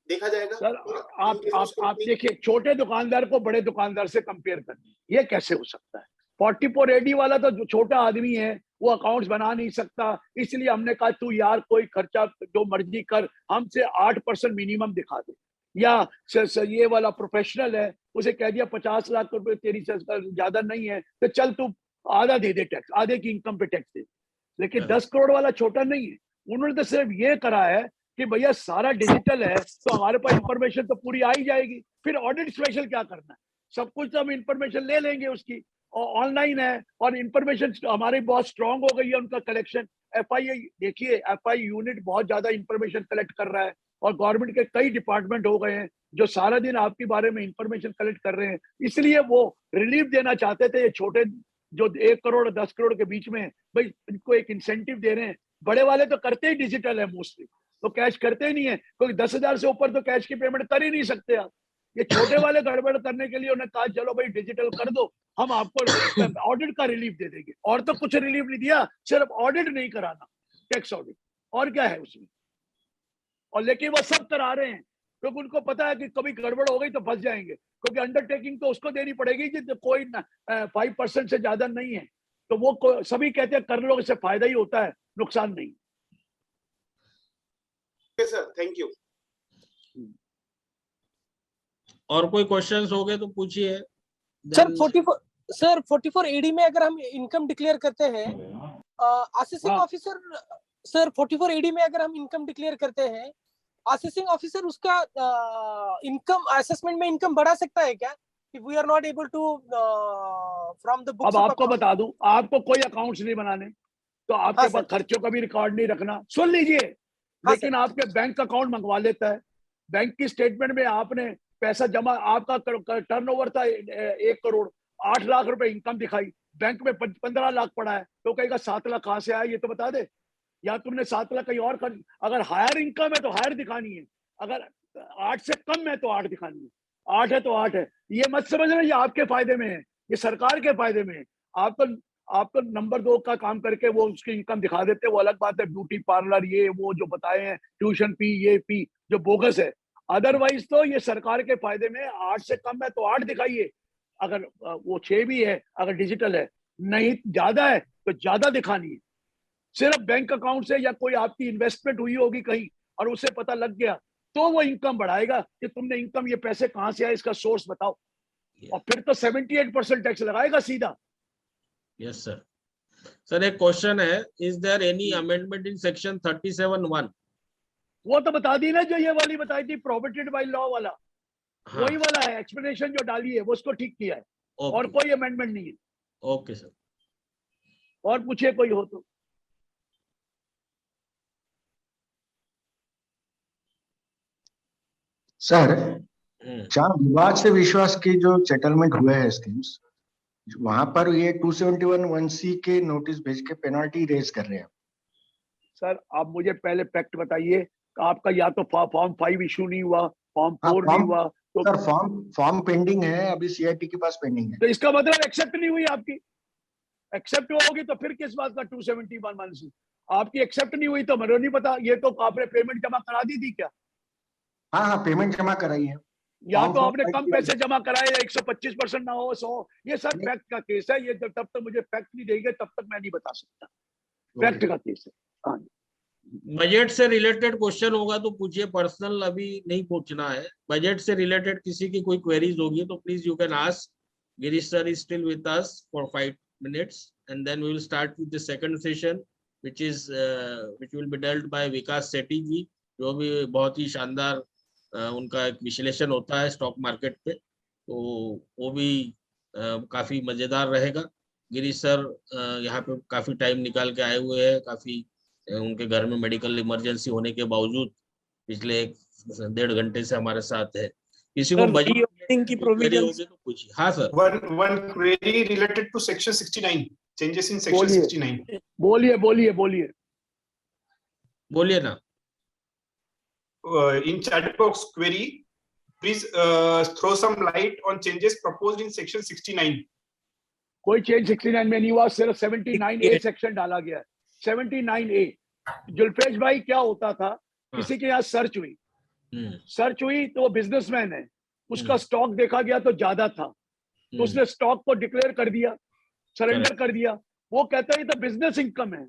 देखा जाएगा। सर आप देखिए, छोटे दुकानदार को बड़े दुकानदार से कंपेयर करनी, ये कैसे हो सकता है? 44AD वाला तो जो छोटा आदमी है वो अकाउंट्स बना नहीं सकता, इसलिए हमने कहा तू यार कोई खर्चा जो मर्जी कर, हमसे 8% मिनिमम दिखा दे। या ये वाला प्रोफेशनल है, उसे कह दिया 50 लाख रुपए तेरी ज्यादा नहीं है तो चल तू आधा दे दे टैक्स, आधे की इनकम पे टैक्स दे। लेकिन 10 करोड़ वाला छोटा नहीं है, उन्होंने तो सिर्फ ये करा है कि भैया सारा डिजिटल है तो हमारे पास इंफॉर्मेशन तो पूरी आ ही जाएगी, फिर ऑडिट स्पेशल क्या करना है, सब कुछ तो हम इंफॉर्मेशन ले लेंगे उसकी, और ऑनलाइन है और इंफॉर्मेशन हमारी बहुत स्ट्रांग हो गई है। उनका कलेक्शन FI, देखिए FI यूनिट बहुत ज्यादा इंफॉर्मेशन कलेक्ट कर रहा है, और गवर्नमेंट के कई डिपार्टमेंट हो गए हैं जो सारा दिन आपके बारे में इंफॉर्मेशन कलेक्ट कर रहे हैं, इसलिए वो रिलीफ देना चाहते थे। ये छोटे जो 1 करोड़ 10 करोड़ के बीच में, भाई इनको एक इंसेंटिव दे रहे हैं। बड़े वाले तो करते ही डिजिटल है मोस्टली, तो कैश करते ही नहीं है, क्योंकि 10,000 से ऊपर तो कैश की पेमेंट कर ही नहीं सकते आप। ये छोटे वाले गड़बड़ करने के लिए उन्होंने कहा चलो भाई डिजिटल कर दो, हम आपको ऑडिट का रिलीफ दे देंगे, और तो कुछ रिलीफ नहीं दिया, सिर्फ ऑडिट नहीं कराना, टैक्स ऑडिट, और क्या है उसमें। और लेकिन वो सब करा रहे हैं क्योंकि उनको पता है कि कभी गड़बड़ हो गई तो फंस जाएंगे, क्योंकि अंडरटेकिंग तो उसको देनी पड़ेगी जो कोई 5% से ज्यादा नहीं है, तो वो सभी कहते हैं कर लो, इससे फायदा ही होता है, नुकसान नहीं। Sir thank you. और कोई क्वेश्चंस हो गए तो पूछिए। सर 44AD में अगर हम इनकम डिक्लेयर करते हैं, असेसिंग ऑफिसर सर 44AD में अगर हम इनकम डिक्लेयर करते हैं, असेसिंग ऑफिसर उसका इनकम असेसमेंट में इनकम बढ़ा सकता है क्या? If we are not able to from the books। अब आपको बता दूं, आपको कोई अकाउंट्स नहीं बनाने, तो आपके पास खर्चों का भी रिकॉर्ड नहीं रखना, सुन लीजिए, लेकिन आपके बैंक अकाउंट मंगवा लेता है। बैंक की स्टेटमेंट में आपने पैसा जमा, आपका टर्नओवर था 1 करोड़, 8 लाख रुपए इनकम दिखाई, बैंक में 15 लाख पड़ा है, तो कहेगा 7 लाख कहाँ से आया ये तो बता दे, या तुमने 7 लाख कहीं और खर्च। अगर हायर इनकम है तो हायर दिखानी है, अगर 8 से कम है तो 8 दिखानी है, 8 है तो 8 है। ये मत समझना ये आपके फायदे में है, ये सरकार के फायदे में है। आपको नंबर 2 का काम करके वो उसकी इनकम दिखा देते, वो अलग बात है, ब्यूटी पार्लर ये वो जो बताए हैं, ट्यूशन फी ये फी जो बोगस है। अदरवाइज तो ये सरकार के फायदे में, 8 से कम है तो 8 दिखाइए, अगर वो 6 भी है अगर डिजिटल है, नहीं ज्यादा है तो ज्यादा दिखानी है। सिर्फ बैंक अकाउंट से या कोई आपकी इन्वेस्टमेंट हुई होगी कहीं और उसे पता लग गया तो वो इनकम बढ़ाएगा कि तुमने इनकम, ये पैसे कहां से आए, इसका सोर्स बताओ, और फिर तो 78% टैक्स लगाएगा सीधा। Yes sir. सर एक क्वेश्चन है, is there any amendment in section 37(1)? वो तो बता दी ना, जो ये वाली बताई थी प्रोहिबिटेड बाय लॉ वाला, हाँ। वही वाला है, एक्सप्लेनेशन जो डाली है वो उसको ठीक किया है, और कोई अमेंडमेंट नहीं है। Okay sir. और पूछे कोई हो तो। सर, जहाँ विवाद से विश्वास के जो सेटलमेंट हुए हैं स्कीम्स, वहां पर ये 271(1)(c) के नोटिस भेज के पेनल्टी रेज कर रहे हैं। सर आप मुझे पहले फैक्ट बताइए, आपका या तो फॉर्म 5 इशू नहीं हुआ, फॉर्म 4 नहीं हुआ, तो सर फॉर्म पेंडिंग है, अभी CIT के पास पेंडिंग है। तो इसका मतलब एक्सेप्ट नहीं हुई आपकी। एक्सेप्ट होगी तो फिर किस बात का 271(1)(c? आपकी एक्सेप्ट नहीं हुई तो मुझे नहीं पता, ये तो आपने पेमेंट जमा करा दी थी क्या? हाँ पेमेंट जमा कराई है, या तो आपने कम पैसे जमा कराए, 125% ना हो 100, ये सर फैक्ट का केस है। ये जब तब तक मुझे फैक्ट नहीं देंगे तब तक मैं नहीं बता सकता, फैक्ट का केस है। हाँ, बजट से रिलेटेड क्वेश्चन होगा तो पूछिए, पर्सनल अभी नहीं पूछना है। बजट से रिलेटेड किसी की कोई क्वेरीज होगी तो please you can ask. Girish sir is still with us for 5 minutes and then we will start with the second session which will be dealt by विकास सेठी जी, जो भी बहुत ही शानदार उनका एक विश्लेषण होता है स्टॉक मार्केट पे, तो वो भी काफी मजेदार रहेगा। गिरीश सर यहाँ पे काफी टाइम निकाल के आए हुए हैं, काफी उनके घर में मेडिकल इमरजेंसी होने के बावजूद पिछले 1.5 घंटे से हमारे साथ है। किसी को बजट की प्रोविजन होगी तो पूछिए। हाँ sir. One query related to section 69, changes in section 69. बोलिए बोलिए ना। In chat box query, please throw some light on changes proposed in section 69. कोई चेंज 69 में नहीं हुआ, सिर्फ 79A सेक्शन डाला गया है। 79A। जुल्फेश भाई क्या होता था, किसी के यहाँ सर्च हुई तो वो बिजनेसमैन है, उसका स्टॉक देखा गया तो ज्यादा था, तो उसने स्टॉक को डिक्लेयर कर दिया, सरेंडर कर दिया। वो कहता है ये तो बिजनेस इनकम है,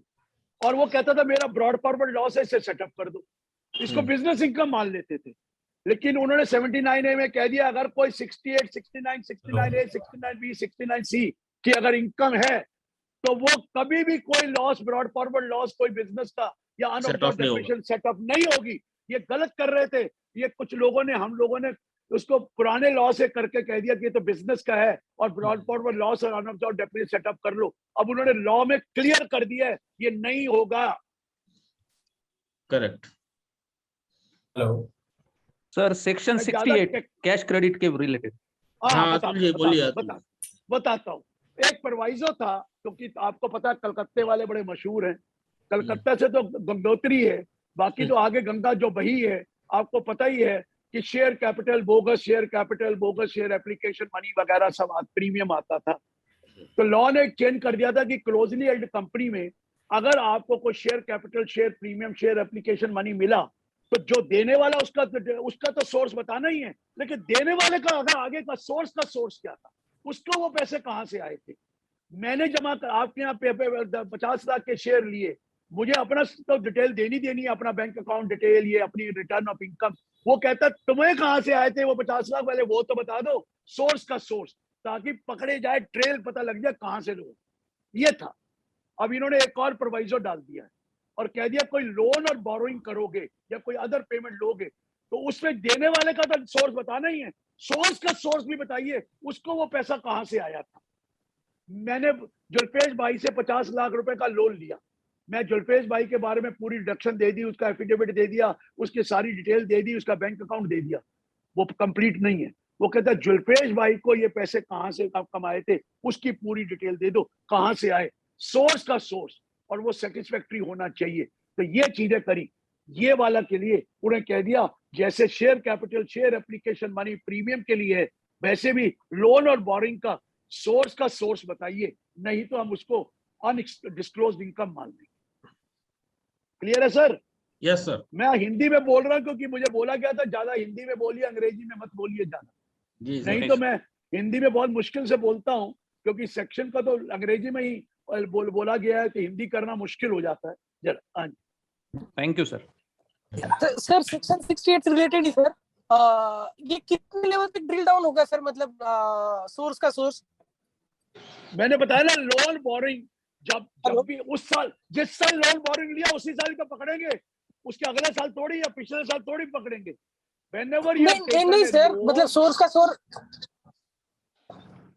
और वो कहता था मेरा ब्रॉड फॉरवर्ड लॉस है, इसे सेटअप कर दो। इसको बिजनेस इनकम मान लेते थे। लेकिन उन्होंने 79A में कह दिया अगर कोई 68, 69, 69A, 69B, 69C की अगर इनकम है तो वो कभी भी कोई लॉस, ब्रॉड फॉरवर्ड लॉस कोई बिजनेस का या अनऑब्जर्वेशन सेटअप नहीं होगी। ये गलत कर रहे थे ये कुछ लोगों ने, हम लोगों ने उसको पुराने लॉ से करके कह दिया कि ये तो बिजनेस का है और ब्रॉड फॉरवर्ड लॉस और अनऑब्जर्व्ड डेप्रिसिएशन सेटअप कर लो। अब उन्होंने लॉ में क्लियर कर दिया है ये नहीं होगा। Correct. Hello sir, section 68 cash credit के रिलेटेड। बताता हूँ। एक प्रोवाइजो था, क्योंकि आपको पता है कलकत्ते वाले बड़े मशहूर हैं, कलकत्ता से तो गंगोत्री है, बाकी तो आगे गंगा जो बही है आपको पता ही है कि share capital, bogus share application money वगैरह सब प्रीमियम आता था। तो लॉ ने चेंज कर दिया था कि क्लोजली हेल्ड कंपनी में अगर आपको कोई share capital, share premium, share application money मिला तो जो देने वाला उसका तो सोर्स बताना ही है, लेकिन देने वाले का अगर आगे का सोर्स क्या था, उसको वो पैसे कहाँ से आए थे। मैंने जमा कर आपके यहाँ 50 लाख के शेयर लिए, मुझे अपना तो डिटेल देनी है, अपना बैंक अकाउंट डिटेल, ये अपनी रिटर्न ऑफ इनकम। वो कहता तुम्हें कहाँ से आए थे वो 50 लाख वाले, वो तो बता दो सोर्स का सोर्स, ताकि पकड़े जाए, ट्रेल पता लग जाए कहाँ से लोग। ये था। अब इन्होंने एक और प्रोवाइजो डाल दिया है और कह दिया कोई लोन और बोरोइंग करोगे या कोई अदर पेमेंट लोगे तो उसमें देने वाले का तो सोर्स बताना ही है, सोर्स का सोर्स भी बताइए उसको वो पैसा कहाँ से आया था। मैंने जुल्फेश भाई से 50 लाख रुपए का लोन लिया, मैं जुल्फेश भाई के बारे में पूरी डिडक्शन दे दी, उसका एफिडेविट दे दिया, उसकी सारी डिटेल दे दी, उसका बैंक अकाउंट दे दिया। वो कंप्लीट नहीं है। वो कहता है जुल्फेश भाई को ये पैसे कहाँ से कमाए थे उसकी पूरी डिटेल दे दो, कहाँ से आए, सोर्स का सोर्स, और वो सेटिस्फैक्टरी होना चाहिए। तो ये चीजें करी। ये वाला के लिए उन्हें कह दिया जैसे share capital, share application money premium के लिए है, वैसे भी लोन और बोरिंग का सोर्स बताइए, नहीं तो हम उसको अनडिस्क्लोज्ड इनकम मान लेंगे। क्लियर है सर? Yes sir. मैं हिंदी में बोल रहा हूँ क्योंकि मुझे बोला गया था ज्यादा हिंदी में बोलिए, अंग्रेजी में मत बोलिए ज्यादा। नहीं तो मैं हिंदी में बहुत मुश्किल से बोलता हूँ क्योंकि सेक्शन का तो अंग्रेजी में ही बोला गया है, तो हिंदी करना मुश्किल हो जाता है जरा। Thank you sir. Sir section 68 related he sir, ये कितने लेवल तक ड्रिल डाउन होगा सर, मतलब सोर्स का सोर्स? मैंने बताया ना, लोन बोरिंग जब भी उस साल जिस साल लोन बोरिंग लिया उसी साल का पकड़ेंगे, उसके अगले साल थोड़ी या पिछले साल थोड़ी पकड़ेंगे। नहीं सर, मतलब सोर्स का सोर्स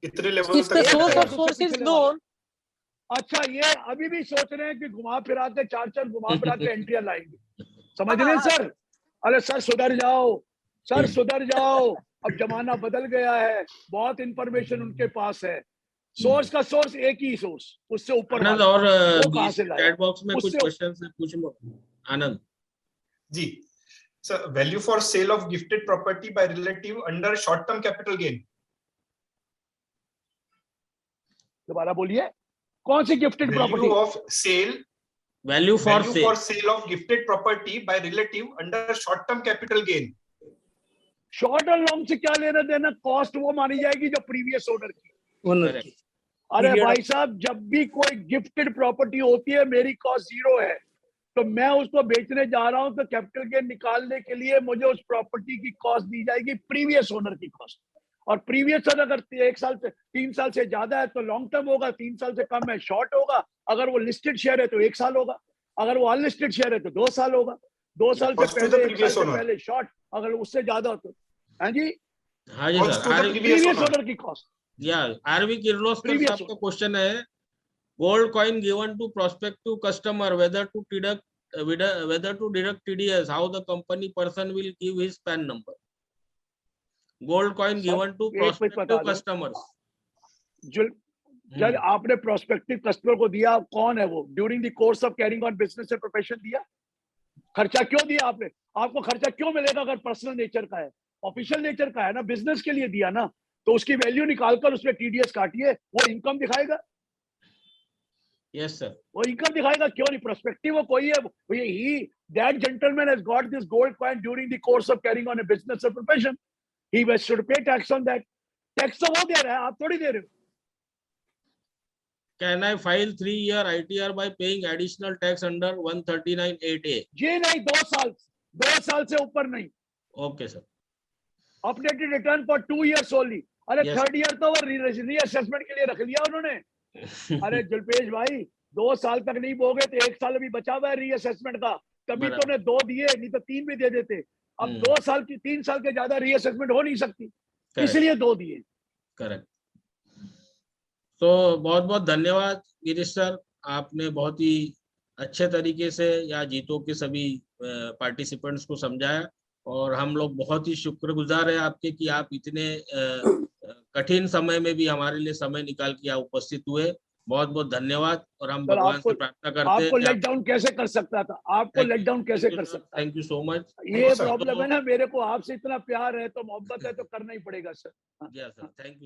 कितने लेवल तक? सोर्स और सोर्सेज लोन। अच्छा, ये अभी भी सोच रहे हैं कि घुमा फिरा के चार घुमा फिरा के एंट्रियां लाएंगे, समझ रहे हैं सर? अरे सर सुधर जाओ, सर सुधर जाओ, अब जमाना बदल गया है, बहुत इंफॉर्मेशन उनके पास है। सोर्स का सोर्स एक ही सोर्स, उससे ऊपर आनंद और चैट बॉक्स में कुछ क्वेश्चन है, पूछ लो Anand ji. Sir value for sale of gifted property by relative under short term capital gain. दोबारा बोलिए, कौन सी gifted property? Value of sale, value for sale of gifted property by relative under short term capital gain. Short और long से क्या लेना देना? Cost वो मानी जाएगी जो प्रीवियस ओनर की। अरे भाई साहब, जब भी कोई गिफ्टेड प्रॉपर्टी होती है मेरी कॉस्ट 0 है, तो मैं उसको बेचने जा रहा हूं तो कैपिटल गेन निकालने के लिए मुझे उस प्रॉपर्टी की कॉस्ट दी जाएगी प्रीवियस ओनर की कॉस्ट। और प्रीवियस ओनर अगर 1 साल से 3 साल से ज्यादा है तो लॉन्ग टर्म होगा, 3 साल से कम है शॉर्ट होगा, अगर वो लिस्टेड शेयर है तो 1 साल होगा, अगर वो अनलिस्टेड शेयर है तो 2 साल होगा, 2 साल से पहले 1 साल से पहले शॉर्ट, अगर उससे ज्यादा हो तो हाँ जी, हाँ जी सर, प्रीवियस ओनर की कॉस्ट। या आरवी किर्लोस्कर साहब का क्वेश्चन है Gold coin given to prospective customer, whether to deduct TDS, how the company person will give his PAN number. Gold coin given to prospective customers. जब आपने prospective customer को दिया, कौन है वो? During the course of carrying on business and profession दिया? खर्चा क्यों दिया आपने? आपको खर्चा क्यों मिलेगा अगर पर्सनल नेचर का है? ऑफिशियल नेचर का है ना, बिजनेस के लिए दिया ना, तो उसकी वैल्यू निकालकर उसमें टीडीएस काटिए, वो इनकम दिखाएगा। यस सर, वो इनकम दिखाएगा, क्यों नहीं? प्रोस्पेक्टिव वो कोई है, he that gentleman has got this gold coin during the course of carrying on a business और profession, he should pay tax on that. Tax तो वो दे रहा है, आप थोड़ी दे रहे हो। Can I file 3-year ITR by paying additional tax under 139(8)(a)? ये नहीं, 2 साल से ऊपर नहीं। Okay sir. Updated return for 2 years only. अरे थर्ड ईयर तो वो रीअसेसमेंट के लिए रख लिया उन्होंने। अरे जुल्पेश भाई, 2 साल तक नहीं बोगे तो 1 साल अभी बचा हुआ है रीअसेसमेंट का, तभी तो उन्हें 2 दिए, नहीं तो 3 भी दे देते। अब 2 साल की 3 साल के ज्यादा रीअसेसमेंट हो नहीं सकती, इसलिए 2 दिए। करेक्ट। तो बहुत बहुत धन्यवाद गिरीश सर, आपने बहुत ही अच्छे तरीके से या जीतो के सभी पार्टिसिपेंट्स को समझाया, और हम लोग बहुत ही शुक्रगुजार है आपके कि आप इतने कठिन समय में भी हमारे लिए समय निकाल के आप उपस्थित हुए। बहुत बहुत धन्यवाद, और हम भगवान से प्रार्थना करते हैं। आपको लेट डाउन कैसे कर सकता था? आपको लेट डाउन कैसे कर सकता? Thank you so much. ये प्रॉब्लम है ना, मेरे को आपसे इतना प्यार है तो मोहब्बत है तो करना ही पड़ेगा सर। Sir thank you.